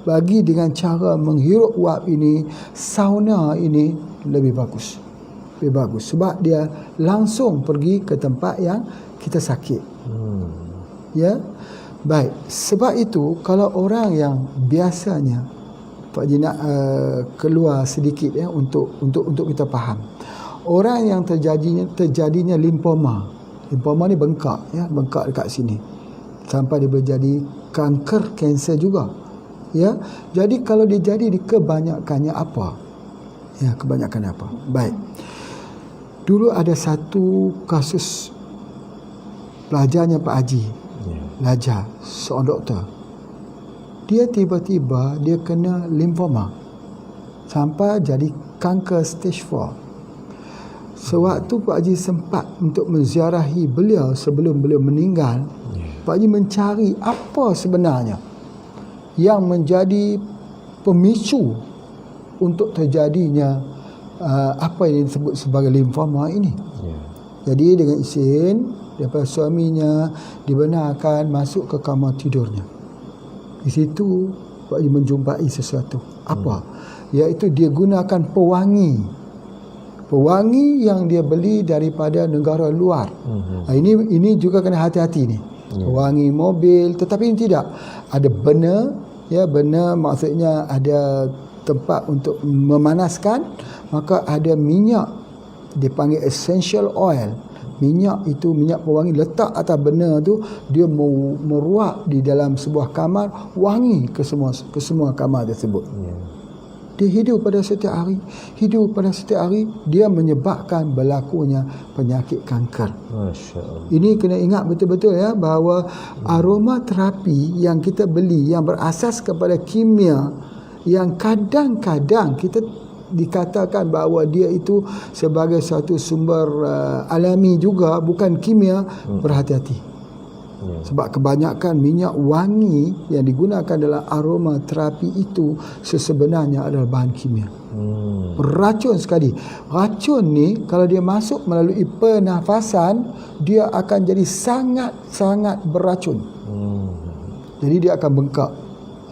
bagi dengan cara menghirup wap ini, sauna ini lebih bagus. Lebih bagus sebab dia langsung pergi ke tempat yang kita sakit. Ya. Baik, sebab itu kalau orang yang biasanya Pak Haji nak keluar sedikit ya untuk kita faham. Orang yang terjadinya limfoma. Limfoma ni bengkak ya, bengkak dekat sini. Sampai dia berjadi kanker kanser juga. Ya. Jadi kalau dia jadi di kebanyakannya apa? Ya, kebanyakan apa? Baik. Dulu ada satu kasus pelajarnya Pak Haji. Pelajar, seorang doktor. Dia tiba-tiba dia kena limfoma sampai jadi kanker stage 4. Sewaktu Pak Haji sempat untuk menziarahi beliau sebelum beliau meninggal, Pak Haji mencari apa sebenarnya yang menjadi pemicu untuk terjadinya apa yang disebut sebagai limfoma ini. Jadi dengan izin daripada suaminya dibenarkan masuk ke kamar tidurnya. Di situ Pak Haji menjumpai sesuatu. Apa? Iaitu dia gunakan pewangi yang dia beli daripada negara luar. Ini juga kena hati-hati ni. Pewangi mobil, tetapi ini tidak. Ada benar, benar maksudnya ada tempat untuk memanaskan, maka ada minyak dipanggil essential oil. Minyak itu, minyak pewangi letak atas benar tu, dia meruap di dalam sebuah kamar, wangi ke semua kamar tersebut. Dia hidup pada setiap hari, dia menyebabkan berlakunya penyakit kanker. Masya Allah. Ini kena ingat betul-betul bahawa aromaterapi yang kita beli yang berasas kepada kimia, yang kadang-kadang kita dikatakan bahawa dia itu sebagai satu sumber alami juga, bukan kimia, berhati-hati. Sebab kebanyakan minyak wangi yang digunakan dalam aromaterapi itu sebenarnya adalah bahan kimia. Beracun sekali. Racun ni kalau dia masuk melalui pernafasan, dia akan jadi sangat-sangat beracun. Jadi dia akan bengkak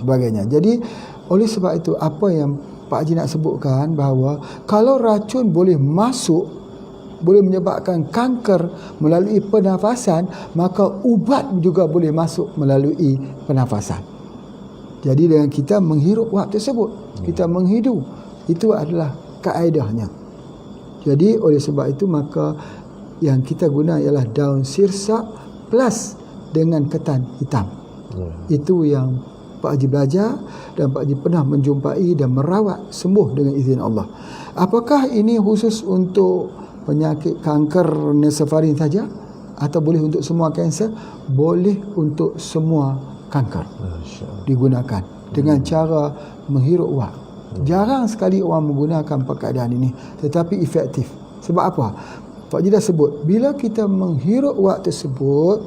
sebagainya. Jadi oleh sebab itu apa yang Pak Haji nak sebutkan, bahawa kalau racun boleh masuk, boleh menyebabkan kanker melalui pernafasan, maka ubat juga boleh masuk melalui pernafasan. Jadi dengan kita menghirup wap tersebut, kita menghidu, itu adalah kaedahnya. Jadi oleh sebab itu maka yang kita guna ialah daun sirsak plus dengan ketan hitam. Itu yang Pak Haji belajar dan Pak Haji pernah menjumpai dan merawat sembuh dengan izin Allah. Apakah ini khusus untuk penyakit kanker nasofaring saja atau boleh untuk semua kanser? Boleh untuk semua kanker digunakan dengan cara menghirup wap. Jarang sekali orang menggunakan perkataan ini, tetapi efektif. Sebab apa? Pak Haji dah sebut, bila kita menghirup wap tersebut,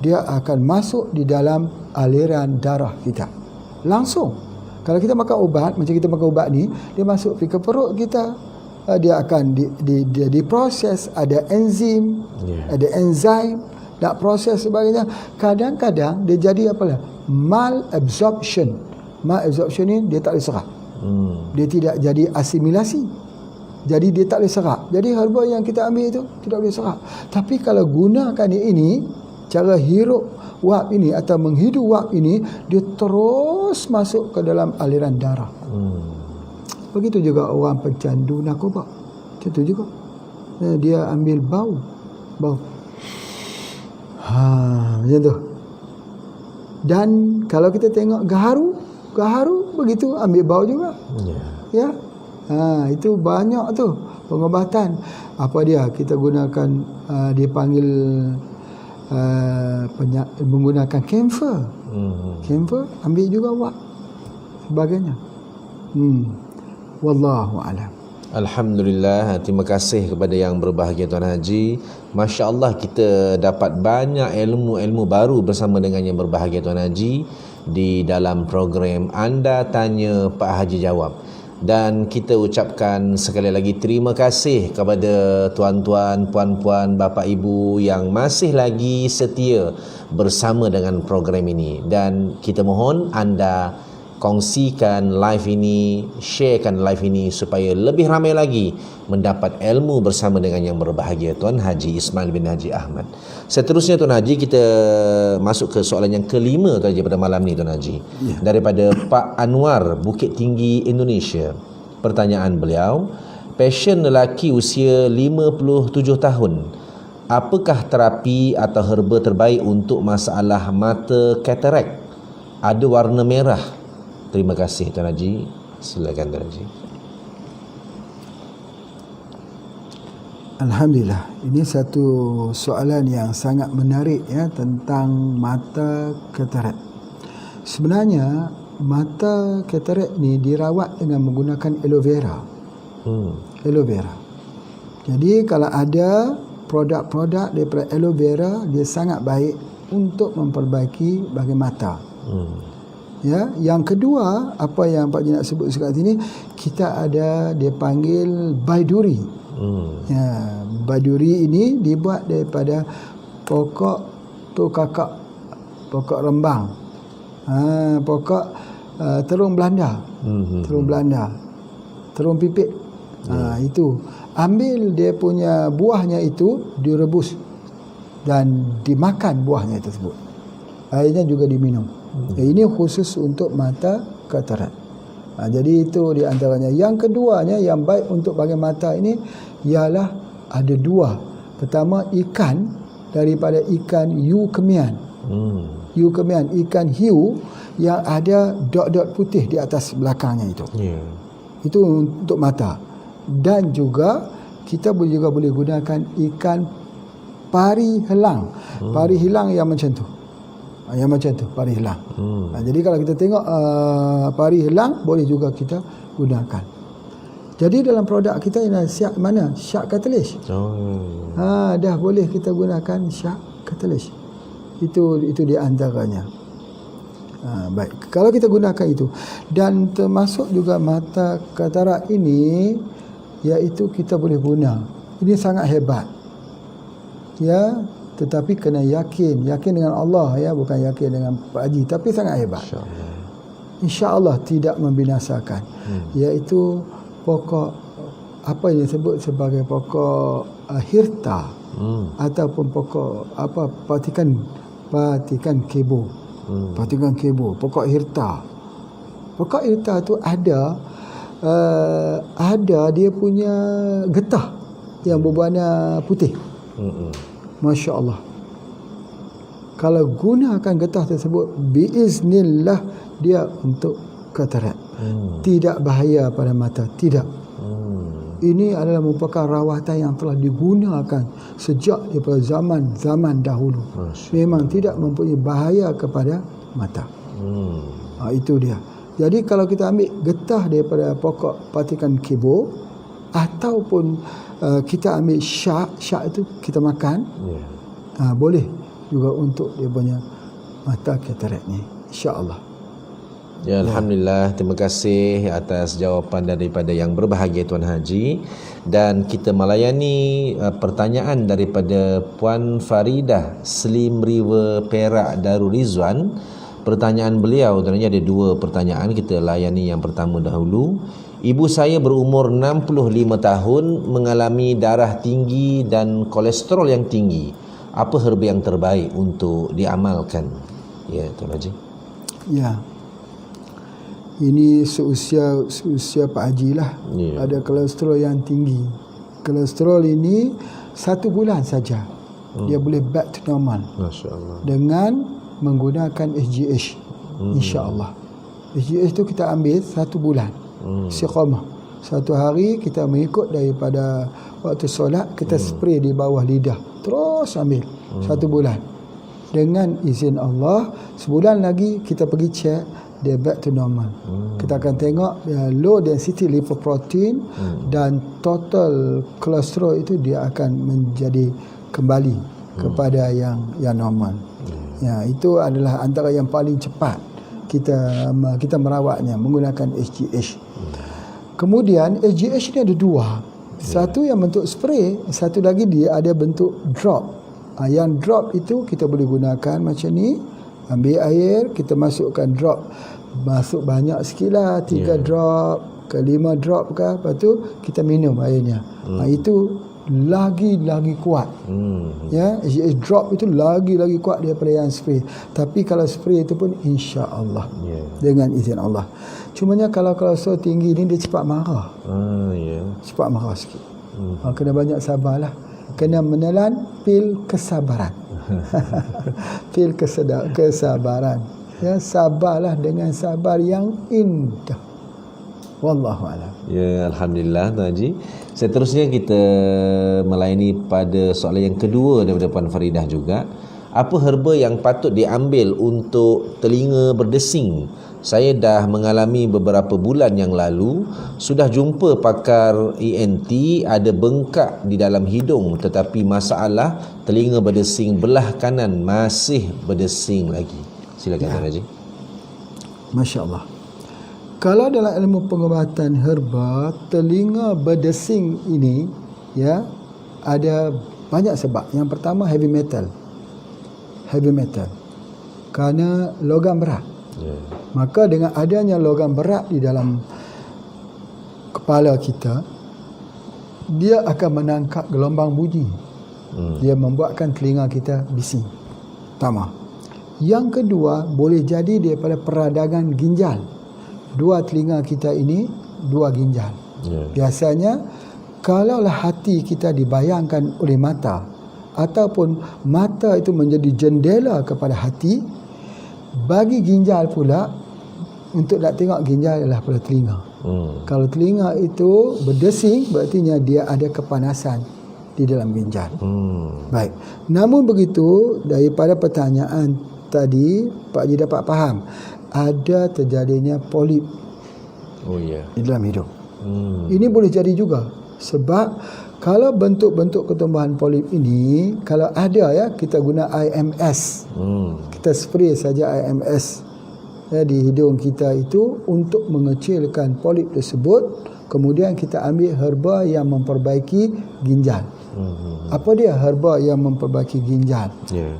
dia akan masuk di dalam aliran darah kita langsung. Kalau kita makan ubat, macam kita makan ubat ni, dia masuk ke perut kita, dia akan diproses, ada enzim, ada enzim nak proses sebagainya. Kadang-kadang dia jadi apalah malabsorption. Malabsorption ni dia tak boleh serap. Dia tidak jadi asimilasi. Jadi dia tak boleh serap. Jadi herba yang kita ambil itu tidak boleh serap. Tapi kalau gunakan ini, cara hirup wap ini atau menghidu wap ini, dia terus masuk ke dalam aliran darah. Begitu juga orang pecandu narkoba. Macam tu juga. Dia ambil bau. Macam tu. Dan kalau kita tengok gaharu begitu ambil bau juga. Itu banyak tu pengobatan. Apa dia? Kita gunakan dipanggil menggunakan camphor. Camphor ambil juga wap sebagainya. Wallahu a'lam. Alhamdulillah, terima kasih kepada yang berbahagia Tuan Haji. Masya Allah, kita dapat banyak ilmu-ilmu baru bersama dengan yang berbahagia Tuan Haji di dalam program Anda Tanya Pak Haji Jawab. Dan kita ucapkan sekali lagi terima kasih kepada tuan-tuan, puan-puan, bapa ibu yang masih lagi setia bersama dengan program ini. Dan kita mohon anda kongsikan live ini, sharekan live ini supaya lebih ramai lagi mendapat ilmu bersama dengan yang berbahagia Tuan Haji Ismail bin Haji Ahmad. Seterusnya Tuan Haji, kita masuk ke soalan yang kelima Tuan Haji pada malam ni Tuan Haji. Daripada Pak Anwar, Bukit Tinggi, Indonesia. Pertanyaan beliau, pasien lelaki usia 57 tahun, apakah terapi atau herba terbaik untuk masalah mata katarak? Ada warna merah. Terima kasih Tuan Haji. Silakan Tuan Haji. Alhamdulillah, ini satu soalan yang sangat menarik tentang mata katarak. Sebenarnya mata katarak ni dirawat dengan menggunakan aloe vera. Aloe vera. Jadi kalau ada produk-produk daripada aloe vera, dia sangat baik untuk memperbaiki bagi mata. Ya, yang kedua, apa yang Pak Haji nak sebut sekarang ini, kita ada dia panggil baiduri. Ya, baiduri ini dibuat daripada pokok kakak, pokok rembang. Pokok terung Belanda. Terung Belanda. Terung pipit. Itu. Ambil dia punya buahnya itu, direbus dan dimakan buahnya tersebut. Airnya juga diminum. Ini khusus untuk mata katarak. Jadi itu di antaranya. Yang keduanya yang baik untuk bagi mata ini ialah ada dua. Pertama, ikan daripada ikan hiu kemian. Hiu kemian, ikan hiu yang ada dot-dot putih di atas belakangnya itu. Itu untuk mata. Dan juga kita juga boleh gunakan ikan pari helang. Pari helang yang macam tu. Yang macam tu, pari helang. Jadi kalau kita tengok pari helang, boleh juga kita gunakan. Jadi dalam produk kita ini syak mana? Syak catalyst. Dah boleh kita gunakan syak catalyst. Itu di antaranya. Baik, kalau kita gunakan itu, dan termasuk juga mata katarak ini, iaitu kita boleh guna. Ini sangat hebat. Ya, tetapi kena yakin dengan Allah, ya, bukan yakin dengan Pak Haji, tapi sangat hebat. InsyaAllah tidak membinasakan. Iaitu pokok apa yang disebut sebagai pokok hirta, ataupun pokok patikan kebo. Patikan kebo, pokok hirta. Pokok hirta tu ada dia punya getah yang berwarna putih. Masya Allah. Kalau gunakan getah tersebut, biiznillah dia untuk katarak. Tidak bahaya pada mata, tidak. Ini adalah merupakan rawatan yang telah digunakan sejak daripada zaman dahulu. Memang tidak mempunyai bahaya kepada mata. Itu dia. Jadi kalau kita ambil getah daripada pokok patikan kebo, ataupun kita ambil syak itu kita makan, boleh juga untuk dia punya mata katarak ni, insya-Allah. Ya, Alhamdulillah, terima kasih atas jawapan daripada yang berbahagia Tuan Haji. Dan kita melayani pertanyaan daripada Puan Faridah, Slim River, Perak, Darul Rizwan. Pertanyaan beliau sebenarnya ada dua pertanyaan, kita layani yang pertama dahulu. Ibu saya berumur 65 tahun, mengalami darah tinggi dan kolesterol yang tinggi. Apa herba yang terbaik untuk diamalkan? Ya, Tuan Haji. Ya. Ini seusia Pak Haji lah. Ada kolesterol yang tinggi. Kolesterol ini 1 bulan saja dia boleh back to normal. Masya-Allah. Dengan menggunakan SGH. Insya-Allah. SGH tu kita ambil 1 bulan. Istiqamah. 1 hari kita mengikut daripada waktu solat, kita spray di bawah lidah. Terus ambil 1 bulan. Dengan izin Allah, sebulan lagi kita pergi check, dia back to normal. Kita akan tengok low density lipoprotein dan total kolesterol itu dia akan menjadi kembali kepada yang normal. Ya, itu adalah antara yang paling cepat kita merawatnya menggunakan SGH. Kemudian SGH ni ada dua. Satu yang bentuk spray, satu lagi dia ada bentuk drop. Yang drop itu kita boleh gunakan macam ni. Ambil air, kita masukkan drop. Masuk banyak sikit lah, 3 drop ke 5 drop ke. Lepas tu kita minum airnya. Itu lagi kuat. Ya, drop itu lagi kuat daripada yang spray. Tapi kalau spray itu pun insya-Allah dengan izin Allah. Cumanya kalau kolesterol tinggi ni dia cepat marah. Cepat marah sikit. Kena banyak sabarlah. Kena menelan pil kesabaran. Pil kesabaran. Ya, sabarlah dengan sabar yang indah. Wallahu a'lam. Ya, Alhamdulillah Tuan Haji. Seterusnya kita melayani pada soalan yang kedua daripada Puan Faridah juga. Apa herba yang patut diambil untuk telinga berdesing? Saya dah mengalami beberapa bulan yang lalu, sudah jumpa pakar ENT, ada bengkak di dalam hidung, tetapi masalah telinga berdesing belah kanan masih berdesing lagi. Silakan Tuan Haji. Masya Allah. Kalau dalam ilmu pengobatan herba, telinga berdesing ini ya ada banyak sebab. Yang pertama heavy metal. Heavy metal. Kerana logam berat. Maka dengan adanya logam berat di dalam kepala kita, dia akan menangkap gelombang bunyi. Dia membuatkan telinga kita bising. Pertama. Yang kedua, boleh jadi daripada peradangan ginjal. Dua telinga kita ini, dua ginjal. Biasanya, kalaulah hati kita dibayangkan oleh mata, ataupun mata itu menjadi jendela kepada hati, bagi ginjal pula, untuk nak tengok ginjal adalah pada telinga. Kalau telinga itu berdesing, berartinya dia ada kepanasan di dalam ginjal. Baik. Namun begitu, daripada pertanyaan tadi, Pak Haji dapat faham, ada terjadinya polip di dalam hidung. Ini boleh jadi juga. Sebab kalau bentuk-bentuk ketumbuhan polip ini, kalau ada ya, kita guna IMS. Kita spray saja IMS ya, di hidung kita itu untuk mengecilkan polip tersebut. Kemudian kita ambil herba yang memperbaiki ginjal. Apa dia herba yang memperbaiki ginjal?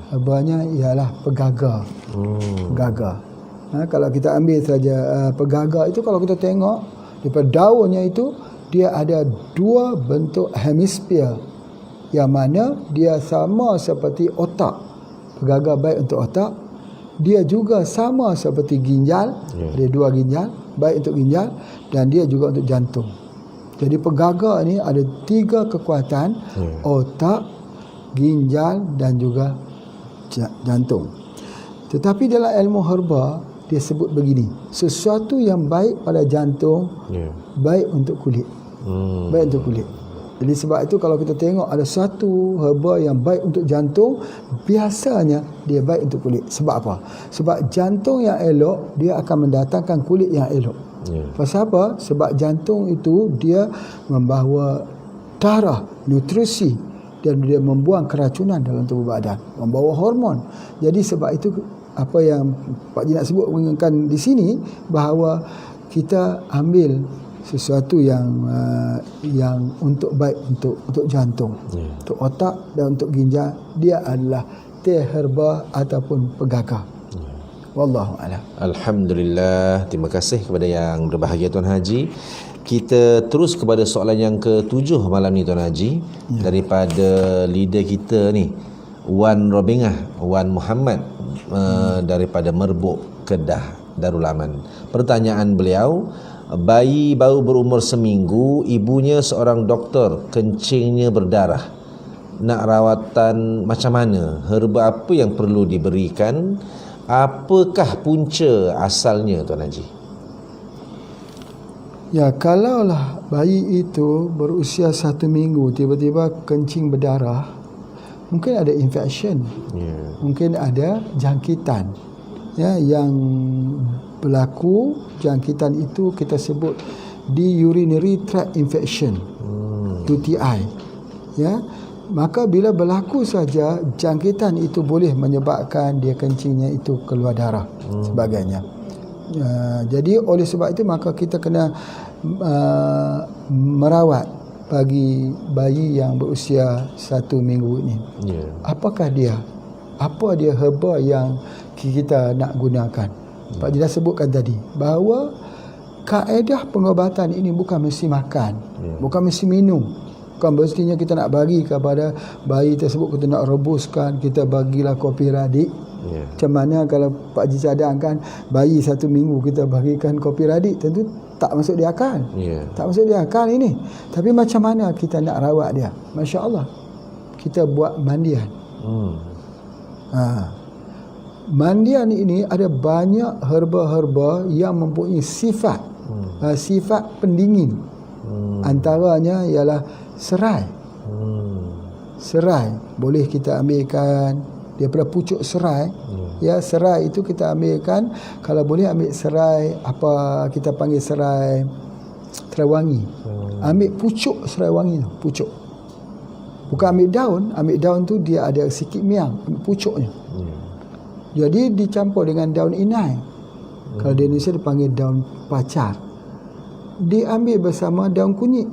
Herbanya ialah pegaga. Pegaga. Kalau kita ambil saja pegaga itu, kalau kita tengok daripada daunnya itu, dia ada dua bentuk hemisfer, yang mana dia sama seperti otak. Pegaga baik untuk otak. Dia juga sama seperti ginjal. Ada dua ginjal, baik untuk ginjal, dan dia juga untuk jantung. Jadi pegaga ni ada tiga kekuatan, otak, ginjal dan juga jantung. Tetapi dalam ilmu herba, dia sebut begini, sesuatu yang baik pada jantung, baik untuk kulit. Baik untuk kulit. Jadi sebab itu kalau kita tengok ada satu herba yang baik untuk jantung, biasanya dia baik untuk kulit. Sebab apa? Sebab jantung yang elok, dia akan mendatangkan kulit yang elok. Pasal apa? Sebab jantung itu dia membawa darah, nutrisi, dan dia membuang keracunan dalam tubuh badan, membawa hormon. Jadi sebab itu apa yang Pak Haji nak sebut di sini, bahawa kita ambil sesuatu yang untuk baik untuk jantung, untuk otak dan untuk ginjal, dia adalah teh herba ataupun pegaga. Wallahu a'lam. Alhamdulillah. Terima kasih kepada yang berbahagia Tuan Haji. Kita terus kepada soalan yang ke-7 malam ni Tuan Haji, daripada leader kita ni, Wan Robingah, Wan Muhammad, daripada Merbuk, Kedah, Darul Aman. Pertanyaan beliau, bayi baru berumur seminggu, ibunya seorang doktor, kencingnya berdarah. Nak rawatan macam mana? Herba apa yang perlu diberikan? Apakah punca asalnya Tuan Haji? Ya, kalaulah bayi itu berusia 1 minggu tiba-tiba kencing berdarah, mungkin ada infection, mungkin ada jangkitan ya, yang berlaku. Jangkitan itu kita sebut di urinary tract infection, UTI ya. Maka bila berlaku saja, jangkitan itu boleh menyebabkan dia kencingnya itu keluar darah sebagainya. Jadi oleh sebab itu maka kita kena merawat bagi bayi yang berusia 1 minggu ini. Apakah dia? Apa dia herba yang kita nak gunakan? Pak Haji dah sebutkan tadi bahawa kaedah pengobatan ini bukan mesti makan, bukan mesti minum. Bukan mestinya kita nak bagi kepada bayi tersebut, kita nak rebuskan, kita bagilah kopi radik. Macam mana kalau Pak Haji cadangkan bayi 1 minggu kita bagikan kopi radik, tentu tak masuk di akal. Tak masuk di akal ini. Tapi macam mana kita nak rawat dia? Masya Allah, kita buat mandian. Mandian ini ada banyak herba-herba yang mempunyai sifat pendingin. Antaranya ialah serai. Serai boleh kita ambilkan daripada pucuk serai. Ya, serai itu kita ambilkan, kalau boleh ambil serai apa kita panggil serai wangi. Ambil pucuk serai wangi tu, pucuk. Bukan ambil daun. Ambil daun tu dia ada sikit miang, ambil pucuknya. Jadi dicampur dengan daun inai. Kalau di Indonesia dipanggil daun pacar. Diambil bersama daun kunyit.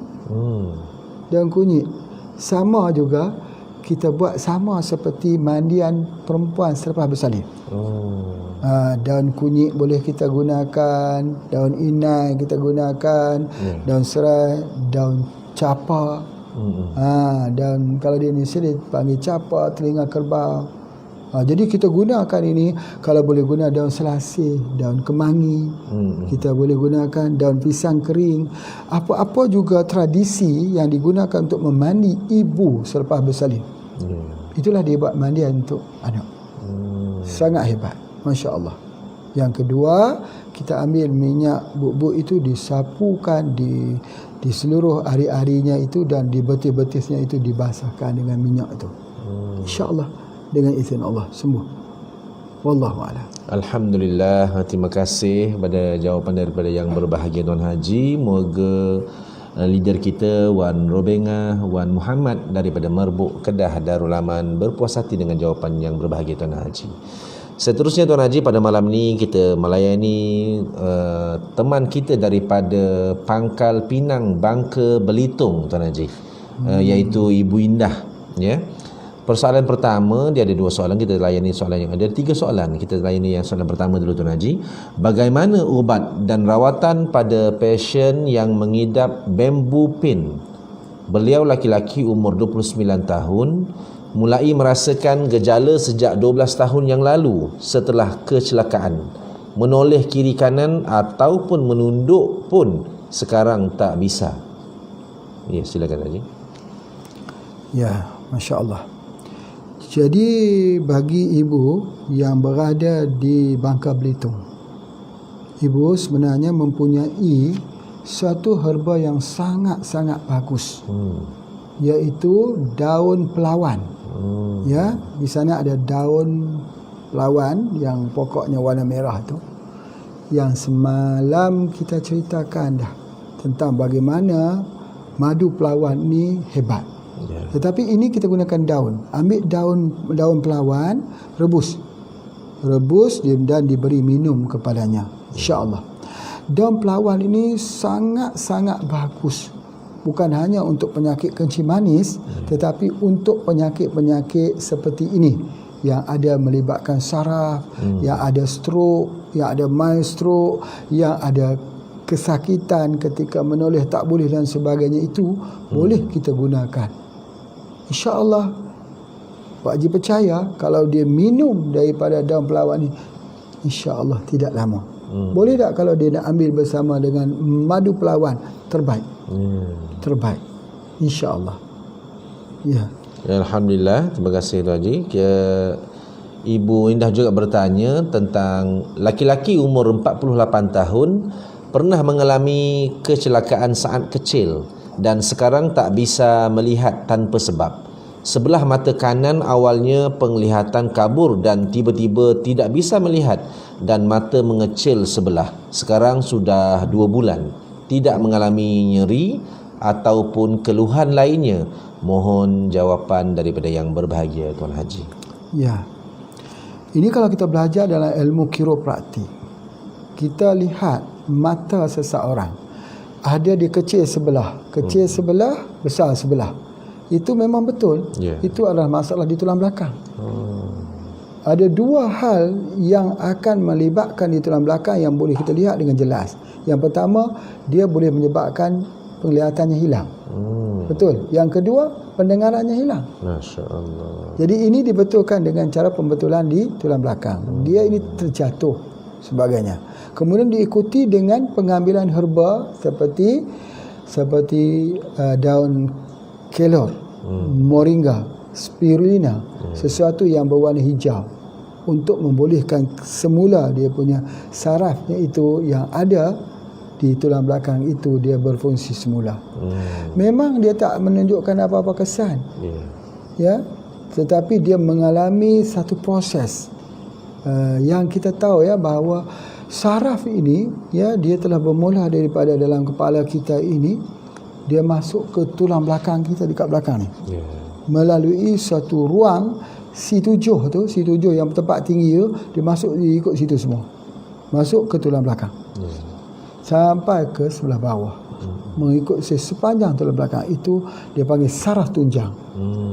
Daun kunyit. Sama juga kita buat sama seperti mandian perempuan selepas bersalin. Daun kunyit boleh kita gunakan, daun inai kita gunakan, daun serai, daun capa. Daun, kalau di Indonesia dipanggil capa, telinga kerbau. Jadi kita gunakan ini. Kalau boleh guna daun selasih, daun kemangi, kita boleh gunakan daun pisang kering. Apa-apa juga tradisi yang digunakan untuk memandi ibu selepas bersalin. Itulah dia buat mandian untuk anak. Sangat hebat, Masya Allah. Yang kedua, kita ambil minyak bubuk itu, disapukan di seluruh ari-arinya itu, dan di betis-betisnya itu dibasahkan dengan minyak itu. InsyaAllah dengan izin Allah sembuh. Wallahu a'lam. Alhamdulillah, terima kasih pada jawapan daripada yang berbahagia Tuan Haji. Moga leader kita Wan Robenga, Wan Muhammad daripada Merbuk Kedah Darul Aman berpuas hati dengan jawapan yang berbahagia Tuan Haji. Seterusnya Tuan Haji, pada malam ni kita melayani teman kita daripada Pangkal Pinang, Bangka Belitung Tuan Haji, iaitu Ibu Indah, ya. Persoalan pertama, dia ada 2 soalan. Kita layani soalan yang ada 3 soalan. Kita layani yang soalan pertama dulu Tuan Haji. Bagaimana ubat dan rawatan pada pasien yang mengidap bamboo pain? Beliau laki-laki umur 29 tahun, mulai merasakan gejala sejak 12 tahun yang lalu setelah kecelakaan. Menoleh kiri kanan ataupun menunduk pun sekarang tak bisa. Ya, silakan Haji. Ya, Masya Allah. Jadi bagi ibu yang berada di Bangka Belitung, ibu sebenarnya mempunyai suatu herba yang sangat-sangat bagus, iaitu daun pelawan. Ya, di sana ada daun pelawan yang pokoknya warna merah tu, yang semalam kita ceritakan dah tentang bagaimana madu pelawan ni hebat. Tetapi ini kita gunakan daun. Ambil daun pelawan, rebus dan diberi minum kepadanya, insya-Allah. Daun pelawan ini sangat-sangat bagus, bukan hanya untuk penyakit kencing manis, tetapi untuk penyakit-penyakit seperti ini yang ada melibatkan saraf, yang ada stroke, yang ada mild stroke, yang ada kesakitan ketika menoleh tak boleh dan sebagainya, itu boleh kita gunakan. InsyaAllah Pak Haji percaya kalau dia minum daripada daun pelawan ni, InsyaAllah tidak lama. Boleh tak kalau dia nak ambil bersama dengan madu pelawan? Terbaik. Terbaik, InsyaAllah. Ya. Alhamdulillah, terima kasih Tuan Haji. Ibu Indah juga bertanya tentang laki-laki umur 48 tahun pernah mengalami kecelakaan saat kecil dan sekarang tak bisa melihat tanpa sebab. Sebelah mata kanan awalnya penglihatan kabur dan tiba-tiba tidak bisa melihat dan mata mengecil sebelah. Sekarang sudah 2 bulan. Tidak mengalami nyeri ataupun keluhan lainnya. Mohon jawapan daripada yang berbahagia Tuan Haji. Ya. Ini kalau kita belajar dalam ilmu kiropraktik, kita lihat mata seseorang. Ada dia kecil sebelah, besar sebelah. Itu memang betul. Itu adalah masalah di tulang belakang. Ada 2 hal yang akan melibatkan di tulang belakang yang boleh kita lihat dengan jelas. Yang pertama, dia boleh menyebabkan penglihatannya hilang. Betul. Yang kedua, pendengarannya hilang. Masya Allah. Jadi ini dibetulkan dengan cara pembetulan di tulang belakang. Dia ini terjatuh sebagainya. Kemudian diikuti dengan pengambilan herba seperti daun kelor, moringa, spirulina, sesuatu yang berwarna hijau untuk membolehkan semula dia punya sarafnya itu yang ada di tulang belakang itu dia berfungsi semula. Memang dia tak menunjukkan apa-apa kesan. Ya, tetapi dia mengalami satu proses yang kita tahu ya bahawa saraf ini ya dia telah bermula daripada dalam kepala kita ini, dia masuk ke tulang belakang kita dekat belakang ni. Melalui satu ruang C7 tu, C7 yang tempat tinggi tu, dia masuk, dia ikut situ semua. masuk ke tulang belakang sampai ke sebelah bawah, mengikut sepanjang tulang belakang itu dia panggil saraf tunjang.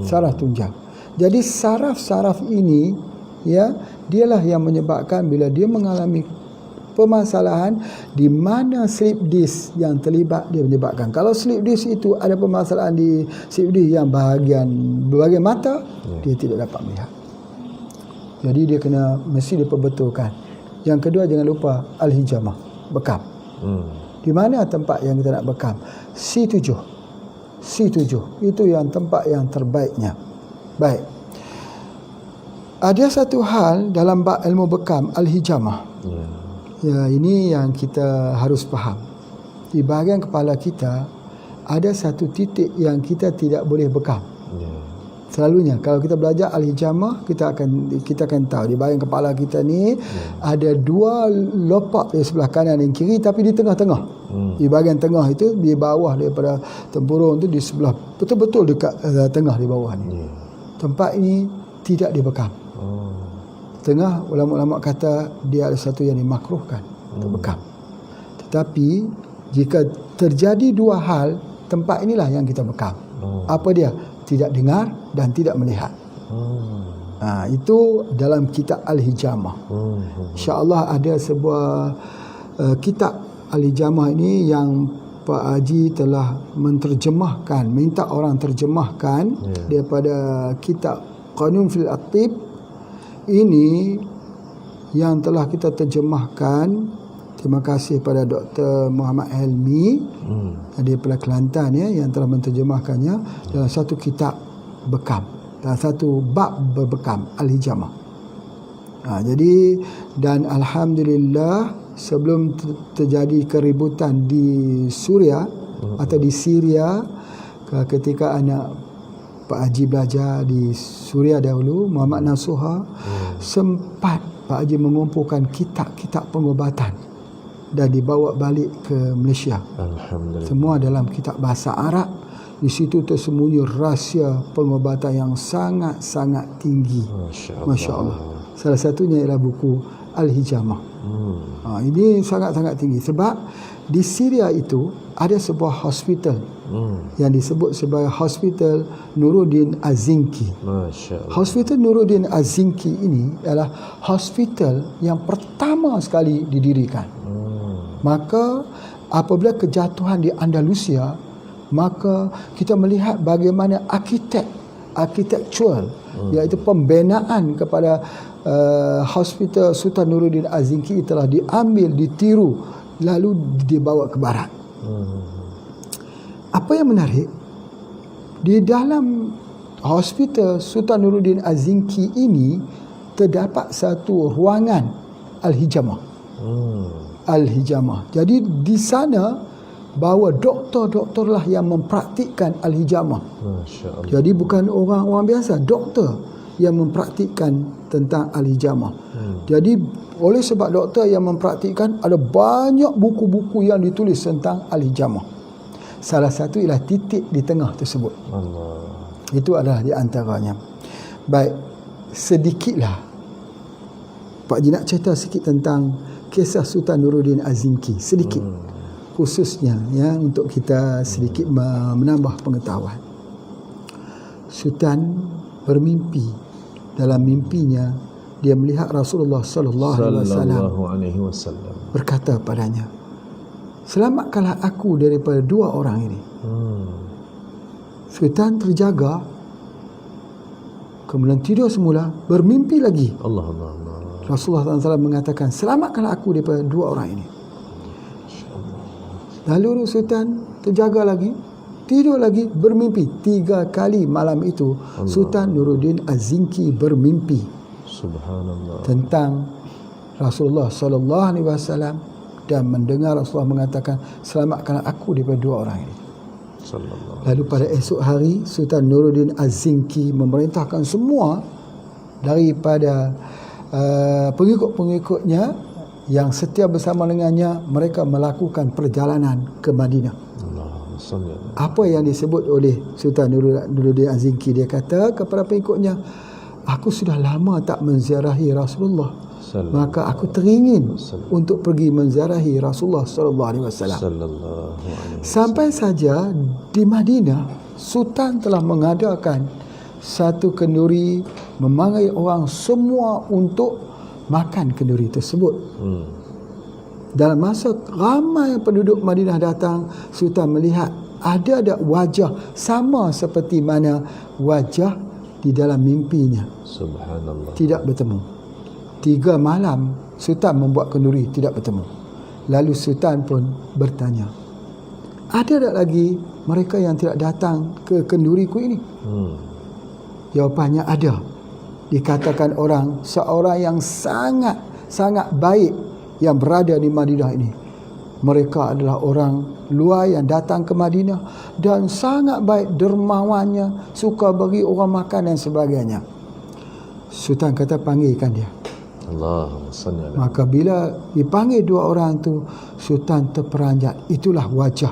Saraf tunjang. Jadi saraf-saraf ini ya, dialah yang menyebabkan bila dia mengalami permasalahan di mana slip disc yang terlibat, dia menyebabkan. Kalau slip disc itu ada permasalahan di slip disc yang bahagian mata, dia tidak dapat melihat. Jadi dia mesti diperbetulkan. Yang kedua, jangan lupa al-hijamah, bekam. Di mana tempat yang kita nak bekam? C7 itu yang tempat yang terbaiknya. Baik. Ada satu hal dalam bab ilmu bekam, al-hijamah. Ya, ini yang kita harus faham. Di bahagian kepala kita ada satu titik yang kita tidak boleh bekam. Selalunya kalau kita belajar al-hijamah, kita akan tahu di bahagian kepala kita ni ada dua lopak di sebelah kanan dan kiri, tapi di tengah-tengah. Di bahagian tengah itu, di bawah daripada tempurung tu, di sebelah betul-betul dekat tengah di bawah ni. Tempat ini tidak dibekam. Tengah, ulama-ulama kata dia ada satu yang dimakruhkan untuk bekam. Tetapi jika terjadi dua hal, tempat inilah yang kita bekam. Apa dia? Tidak dengar dan tidak melihat. Itu dalam kitab Al-Hijamah. InsyaAllah ada sebuah kitab Al-Hijamah ini yang Pak Haji telah menterjemahkan, minta orang terjemahkan daripada kitab Qanun fil At-Tib. Ini yang telah kita terjemahkan. Terima kasih pada Dr. Muhammad Helmi daripada Kelantan yang telah menterjemahkannya dalam satu kitab bekam, dalam satu bab berbekam, Al-Hijamah. Jadi, dan alhamdulillah sebelum terjadi keributan di Suria atau di Syria, ketika anak Pak Haji belajar di Suria dahulu, Muhammad Nasuha, sempat Pak Haji mengumpulkan kitab-kitab pengobatan dan dibawa balik ke Malaysia. Alhamdulillah. Semua dalam kitab bahasa Arab. Di situ tersembunyi rahsia pengobatan yang sangat-sangat tinggi. Masya Allah. Salah satunya ialah buku Al-Hijamah. Ini sangat-sangat tinggi. Sebab di Syria itu ada sebuah hospital yang disebut sebagai Hospital Nuruddin Az-Zinki. Hospital Nuruddin Az-Zinki ini adalah hospital yang pertama sekali didirikan. Maka apabila kejatuhan di Andalusia, maka kita melihat bagaimana architectural, iaitu pembinaan kepada Hospital Sultan Nuruddin Az-Zinki telah diambil, ditiru, lalu dibawa ke barat. Apa yang menarik, di dalam Hospital Sultan Nuruddin Az-Zinki ini terdapat satu ruangan Al-Hijamah. Al-Hijamah. Jadi di sana bahawa doktor-doktor lah yang mempraktikkan Al-Hijamah. Jadi bukan orang-orang biasa, doktor yang mempraktikkan tentang Al-Hijamah. Jadi oleh sebab doktor yang mempraktikkan, ada banyak buku-buku yang ditulis tentang Al-Hijamah. Salah satu ialah titik di tengah tersebut. Itu adalah di antaranya. Baik, sedikitlah Pak Haji nak cerita sikit tentang kisah Sultan Nuruddin Az-Zinki, sedikit khususnya untuk kita sedikit menambah pengetahuan. Sultan bermimpi, dalam mimpinya dia melihat Rasulullah sallallahu alaihi wasallam berkata padanya, "Selamatkanlah aku daripada dua orang ini." Sultan terjaga, kemudian tidur semula, bermimpi lagi. Allah. Rasulullah SAW mengatakan, "Selamatkanlah aku daripada dua orang ini." Lalu Sultan terjaga lagi, tidur lagi, bermimpi. 3 kali malam itu Sultan Nuruddin Az-Zinki bermimpi tentang Rasulullah SAW dan mendengar Rasulullah mengatakan, "Selamatkanlah aku daripada dua orang ini." Lalu pada esok hari, Sultan Nuruddin Az-Zinki memerintahkan semua daripada pengikut-pengikutnya yang setia bersama dengannya, mereka melakukan perjalanan ke Madinah. Apa yang disebut oleh Sultan Nuruddin Az-Zinki, dia kata kepada pengikutnya, aku sudah lama tak menziarahi Rasulullah, maka aku teringin untuk pergi menziarahi Rasulullah sallallahu alaihi wasallam. Sampai saja di Madinah, Sultan telah mengadakan satu kenduri, memanggil orang semua untuk makan kenduri tersebut. Dalam masa ramai penduduk Madinah datang, Sultan melihat ada wajah sama seperti mana wajah di dalam mimpinya. Subhanallah. Tidak bertemu. 3 malam Sultan membuat kenduri, tidak bertemu. Lalu Sultan pun bertanya, ada tak lagi mereka yang tidak datang ke kenduriku ini? Jawapannya ada. Dikatakan seorang yang sangat baik yang berada di Madinah ini. Mereka adalah orang luar yang datang ke Madinah dan sangat baik dermawannya, suka bagi orang makan dan sebagainya. Sultan kata, panggilkan dia. Allahumma salli ala. Maka bila dipanggil 2 orang itu, Sultan terperanjat. Itulah wajah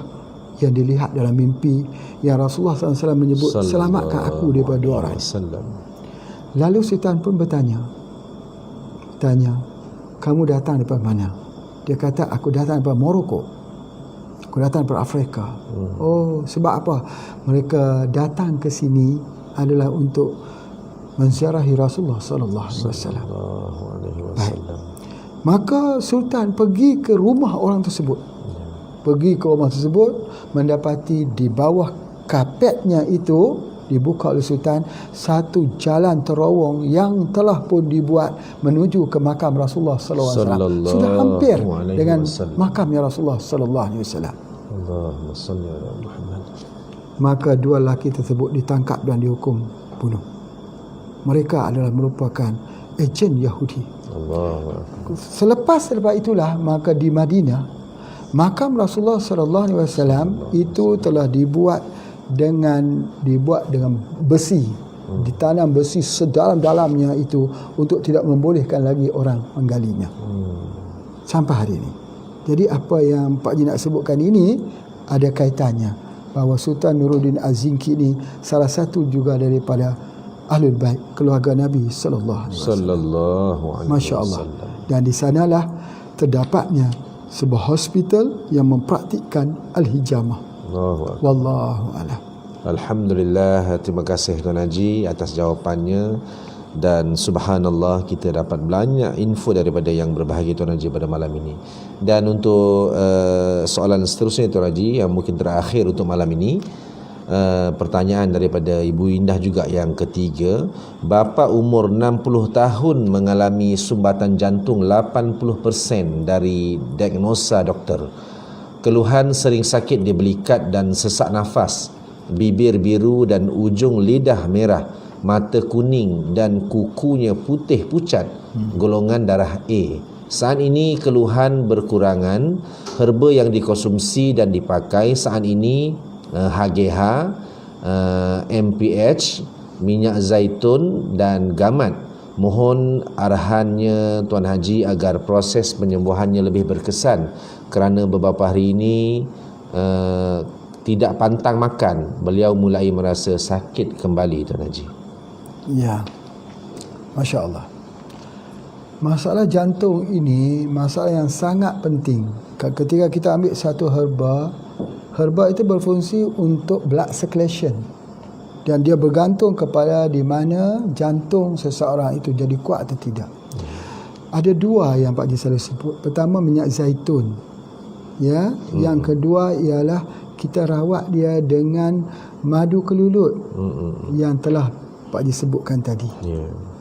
yang dilihat dalam mimpi yang Rasulullah SAW menyebut, selamatkan aku daripada 2 orang. Lalu Sultan pun bertanya, kamu datang daripada mana? Dia kata, aku datang daripada Morocco. Aku datang daripada Afrika. Oh, sebab apa? Mereka datang ke sini adalah untuk menziarahi Rasulullah sallallahu alaihi wasallam. Maka Sultan pergi ke rumah orang tersebut. Mendapati di bawah kapetnya itu dibuka oleh Sultan satu jalan terowong yang telah pun dibuat menuju ke makam Rasulullah sallallahu alaihi wasallam. Sudah hampir dengan makamnya Rasulullah sallallahu alaihi wasallam. Allahumma salli ala Muhammad. Maka 2 lelaki tersebut ditangkap dan dihukum bunuh. Mereka adalah merupakan ejen Yahudi. Selepas itulah, maka di Madinah makam Rasulullah sallallahu alaihi wasallam itu telah dibuat dengan besi, ditanam besi sedalam-dalamnya itu untuk tidak membolehkan lagi orang menggalinya. Sampai hari ini. Jadi apa yang Pak Haji nak sebutkan ini ada kaitannya bahawa Sultan Nuruddin Az-Zinki ini salah satu juga daripada Ahlul Bait, keluarga Nabi sallallahu alaihi wasallam. Masya-Allah. Dan di sanalah terdapatnya sebuah hospital yang mempraktikkan al-hijamah. Wallahu a'lam. Alhamdulillah, terima kasih Tuan Haji atas jawapannya, dan subhanallah kita dapat banyak info daripada yang berbahagia Tuan Haji pada malam ini. Dan untuk soalan seterusnya Tuan Haji yang mungkin terakhir untuk malam ini, pertanyaan daripada Ibu Indah juga yang ketiga. Bapa umur 60 tahun mengalami sumbatan jantung 80% dari diagnosa doktor. Keluhan sering sakit di belikat dan sesak nafas, bibir biru dan ujung lidah merah, mata kuning dan kukunya putih pucat, golongan darah A. Saat ini keluhan berkurangan, herba yang dikonsumsi dan dipakai saat ini HGH, MPH, minyak zaitun dan gamat. Mohon arahannya Tuan Haji agar proses penyembuhannya lebih berkesan, kerana beberapa hari ini tidak pantang makan. Beliau mulai merasa sakit kembali Tuan Haji. Ya, Masya Allah. Masalah jantung ini masalah yang sangat penting. Ketika kita ambil satu herba itu berfungsi untuk blood circulation, dan dia bergantung kepada di mana jantung seseorang itu jadi kuat atau tidak. Ada 2 yang Pak Haji selalu sebut. Pertama, minyak zaitun. Ya, yang kedua ialah kita rawat dia dengan madu kelulut yang telah Pak Haji sebutkan tadi.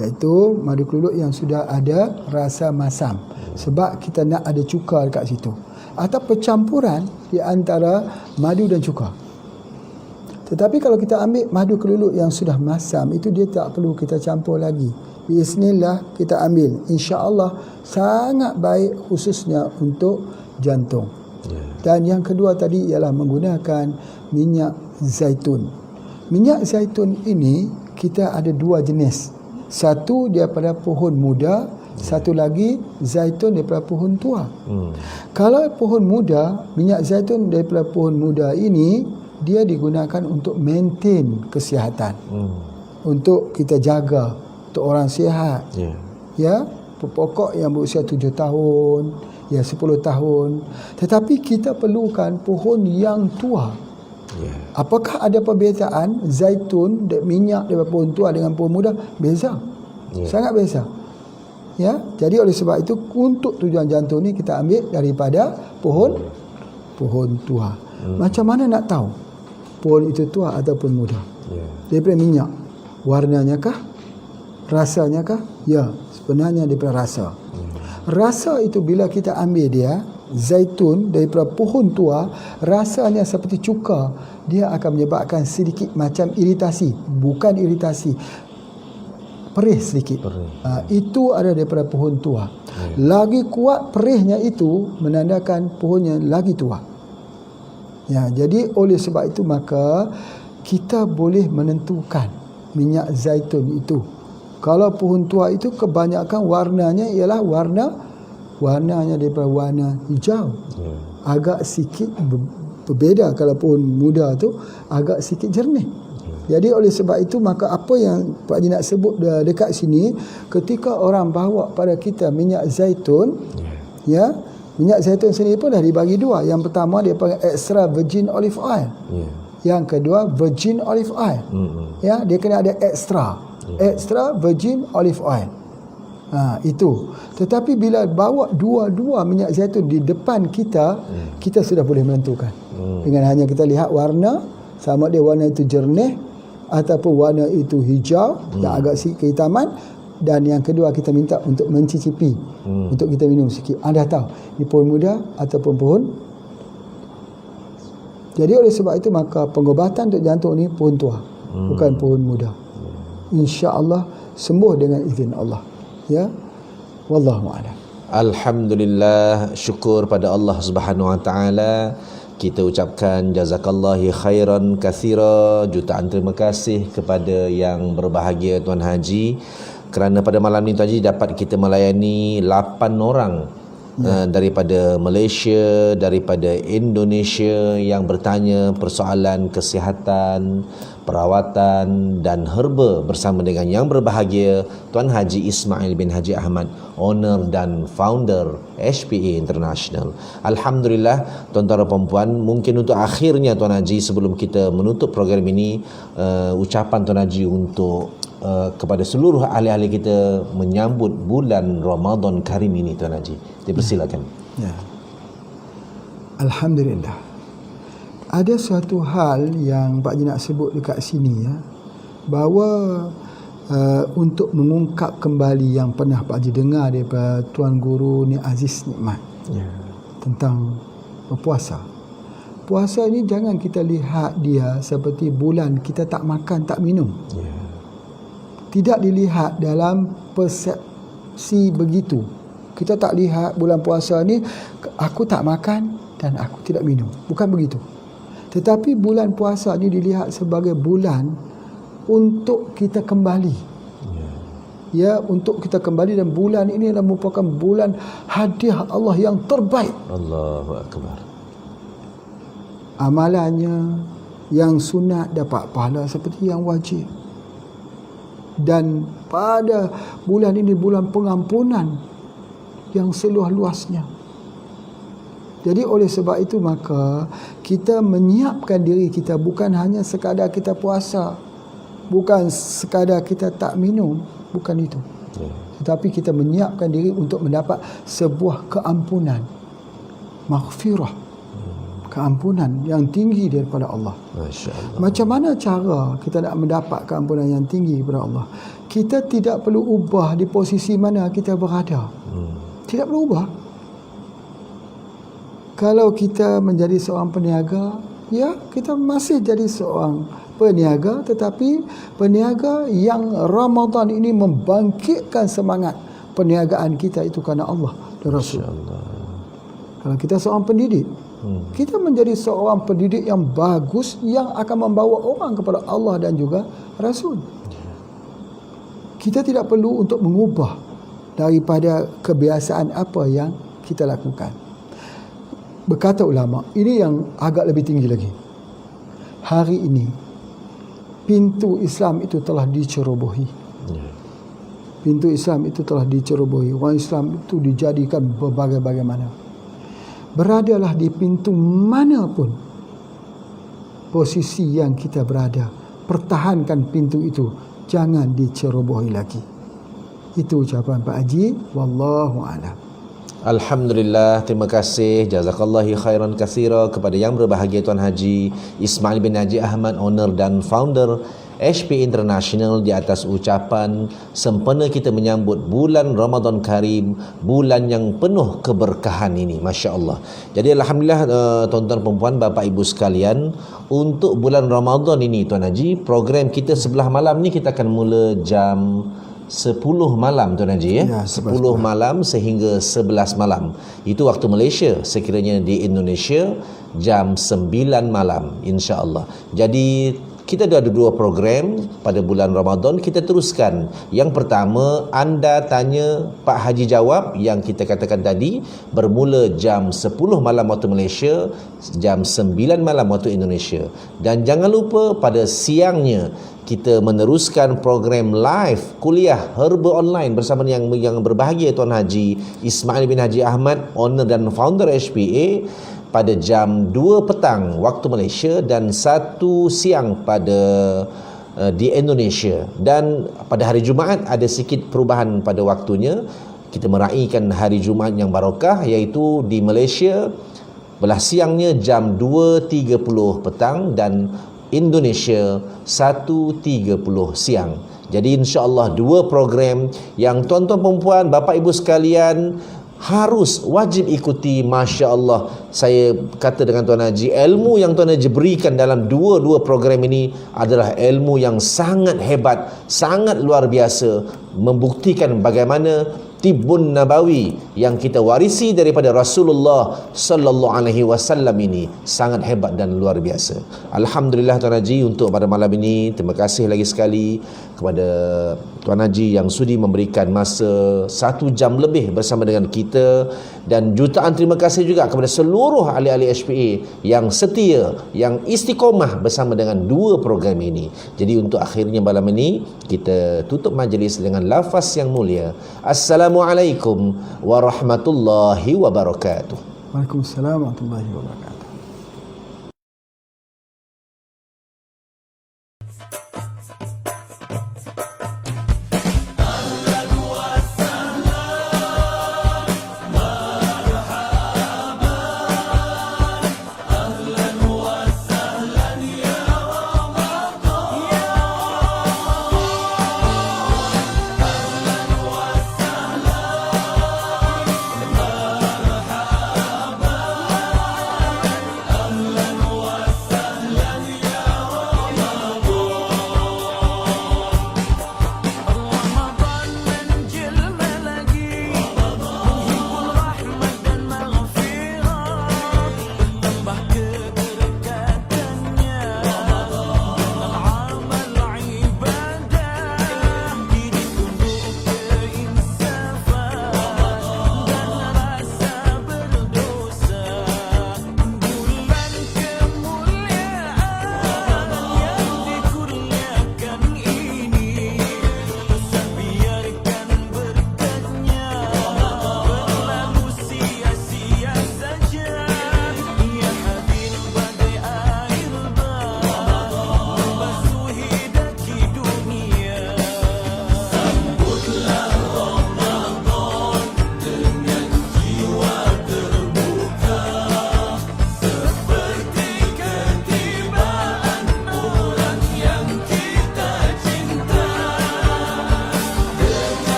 Iaitu madu kelulut yang sudah ada rasa masam, sebab kita nak ada cuka dekat situ, atau percampuran di antara madu dan cuka. Tetapi kalau kita ambil madu kelulut yang sudah masam, itu dia tak perlu kita campur lagi. Bismillah kita ambil, insya-Allah sangat baik, khususnya untuk jantung. Dan yang kedua tadi ialah menggunakan minyak zaitun. Minyak zaitun ini kita ada 2 jenis. Satu daripada pohon muda, satu lagi zaitun daripada pohon tua. Kalau pohon muda, minyak zaitun daripada pohon muda ini dia digunakan untuk maintain kesihatan, untuk kita jaga untuk orang sihat. Ya, pokok yang berusia 7 tahun, ya 10 tahun. Tetapi kita perlukan pohon yang tua. Apakah ada perbezaan zaitun, minyak daripada pohon tua dengan pohon muda? Beza. Sangat beza. Ya, jadi oleh sebab itu untuk tujuan jantung ni kita ambil daripada pohon tua. Macam mana nak tahu pohon itu tua ataupun muda? Daripada minyak. Warnanya kah? Rasanya kah? Ya, sebenarnya daripada rasa. Rasa itu bila kita ambil dia, zaitun daripada pohon tua, rasanya seperti cuka. Dia akan menyebabkan sedikit macam iritasi. Bukan iritasi, perih sedikit. Itu ada daripada pohon tua. Lagi kuat perihnya itu menandakan pohonnya lagi tua. Ya, jadi oleh sebab itu maka kita boleh menentukan minyak zaitun itu. Kalau pohon tua itu kebanyakan warnanya ialah warnanya daripada warna hijau. Agak sikit berbeza. Kalau pohon muda tu agak sikit jernih. Jadi oleh sebab itu maka apa yang Pak Haji nak sebut dekat sini, ketika orang bawa pada kita minyak zaitun, ya, minyak zaitun sendiri pun dah dibagi dua. Yang pertama dia panggil extra virgin olive oil. Yang kedua virgin olive oil. Ya, dia kena ada extra virgin olive oil. Itu. Tetapi bila bawa dua-dua minyak zaitun di depan kita, kita sudah boleh menentukan. Dengan hanya kita lihat warna, sama dia warna itu jernih ataupun warna itu hijau yang agak sikit kehitaman, dan yang kedua kita minta untuk mencicipi, untuk kita minum sikit. Anda tahu ini pohon muda ataupun pohon. Jadi oleh sebab itu maka pengobatan untuk jantung ni pohon tua, bukan pohon muda. InsyaAllah sembuh dengan izin Allah. Ya, wallahu a'lam. Alhamdulillah, syukur pada Allah Subhanahu wa taala. Kita ucapkan jazakallahu khairan katsira, jutaan terima kasih kepada yang berbahagia Tuan Haji, kerana pada malam ni Tuan Haji dapat kita melayani 8 orang daripada Malaysia, daripada Indonesia yang bertanya persoalan kesihatan, perawatan dan herba bersama dengan yang berbahagia Tuan Haji Ismail bin Haji Ahmad, owner dan founder HPA International. Alhamdulillah, tuan-tuan dan puan-puan, mungkin untuk akhirnya Tuan Haji sebelum kita menutup program ini, ucapan Tuan Haji untuk kepada seluruh ahli-ahli kita menyambut bulan Ramadan Karim ini, Tuan Haji. Dipersilakan. Ya. Alhamdulillah. Ada suatu hal yang Pak Haji nak sebut dekat sini, ya, bahawa untuk mengungkap kembali yang pernah Pak Haji dengar daripada Tuan Guru Ni Aziz Nikmat, tentang berpuasa. Puasa ini jangan kita lihat dia seperti bulan kita tak makan tak minum. Tidak dilihat dalam persepsi begitu. Kita tak lihat bulan puasa ni aku tak makan dan aku tidak minum. Bukan begitu. Tetapi bulan puasa ni dilihat sebagai bulan untuk kita kembali. Ya, untuk kita kembali, dan bulan ini adalah merupakan bulan hadiah Allah yang terbaik. Allahu akbar. Amalannya yang sunat dapat pahala seperti yang wajib. Dan pada bulan ini bulan pengampunan yang seluas-luasnya. Jadi oleh sebab itu maka kita menyiapkan diri kita, bukan hanya sekadar kita puasa, bukan sekadar kita tak minum, bukan itu. Tetapi kita menyiapkan diri untuk mendapat sebuah keampunan, maghfirah, keampunan yang tinggi daripada Allah. Masya-Allah. Macam mana cara kita nak mendapat keampunan yang tinggi daripada Allah? Kita tidak perlu ubah di posisi mana kita berada. Tidak perlu ubah. Kalau kita menjadi seorang peniaga, ya, kita masih jadi seorang peniaga, tetapi peniaga yang Ramadan ini membangkitkan semangat perniagaan kita itu kerana Allah dan Rasul. Kalau kita seorang pendidik, kita menjadi seorang pendidik yang bagus yang akan membawa orang kepada Allah dan juga Rasul. Kita tidak perlu untuk mengubah daripada kebiasaan apa yang kita lakukan. Berkata ulama, ini yang agak lebih tinggi lagi. Hari ini pintu Islam itu telah dicerobohi. Pintu Islam itu telah dicerobohi. Orang Islam itu dijadikan berbagai-bagai mana. Beradalah di pintu manapun posisi yang kita berada, pertahankan pintu itu, jangan dicerobohi lagi. Itu ucapan Pak Haji. Wallahu a'lam. Alhamdulillah, terima kasih, jazakallahu khairan katsira kepada yang berbahagia Tuan Haji Ismail bin Haji Ahmad, owner dan founder HPA International, di atas ucapan sempena kita menyambut bulan Ramadan Karim, bulan yang penuh keberkahan ini, Masya Allah. Jadi Alhamdulillah, tuan-tuan perempuan, Bapak Ibu sekalian, untuk bulan Ramadan ini Tuan Haji, program kita sebelah malam ni kita akan mula jam 10 malam Tuan Haji, ya? 10 malam sehingga 11 malam. Itu waktu Malaysia. Sekiranya di Indonesia jam 9 malam, insya-Allah. Jadi kita ada dua program pada bulan Ramadan. Kita teruskan. Yang pertama, anda tanya, Pak Haji jawab, yang kita katakan tadi, bermula jam 10 malam waktu Malaysia, jam 9 malam waktu Indonesia. Dan jangan lupa pada siangnya kita meneruskan program live kuliah herba online bersama yang berbahagia Tuan Haji Ismail bin Haji Ahmad, owner dan founder HPA, pada jam 2 petang waktu Malaysia dan 1 siang pada di Indonesia. Dan pada hari Jumaat ada sedikit perubahan pada waktunya. Kita meraihkan hari Jumaat yang barakah, iaitu di Malaysia belah siangnya jam 2.30 petang dan Indonesia 1.30 siang. Jadi insya-Allah dua program yang tuan-tuan perempuan, Bapak Ibu sekalian harus wajib ikuti. Masya Allah, saya kata dengan Tuan Haji, ilmu yang Tuan Haji berikan dalam dua program ini adalah ilmu yang sangat hebat, sangat luar biasa, membuktikan bagaimana Tibbun Nabawi yang kita warisi daripada Rasulullah sallallahu alaihi wasallam ini sangat hebat dan luar biasa. Alhamdulillah Tuan Haji, untuk pada malam ini terima kasih lagi sekali kepada Tuan Haji yang sudi memberikan masa 1 jam lebih bersama dengan kita, dan jutaan terima kasih juga kepada seluruh ahli-ahli HPA yang setia, yang istiqomah bersama dengan dua program ini. Jadi untuk akhirnya malam ini kita tutup majlis dengan lafaz yang mulia. Assalamualaikum warahmatullahi wabarakatuh. Waalaikumsalam warahmatullahi wabarakatuh.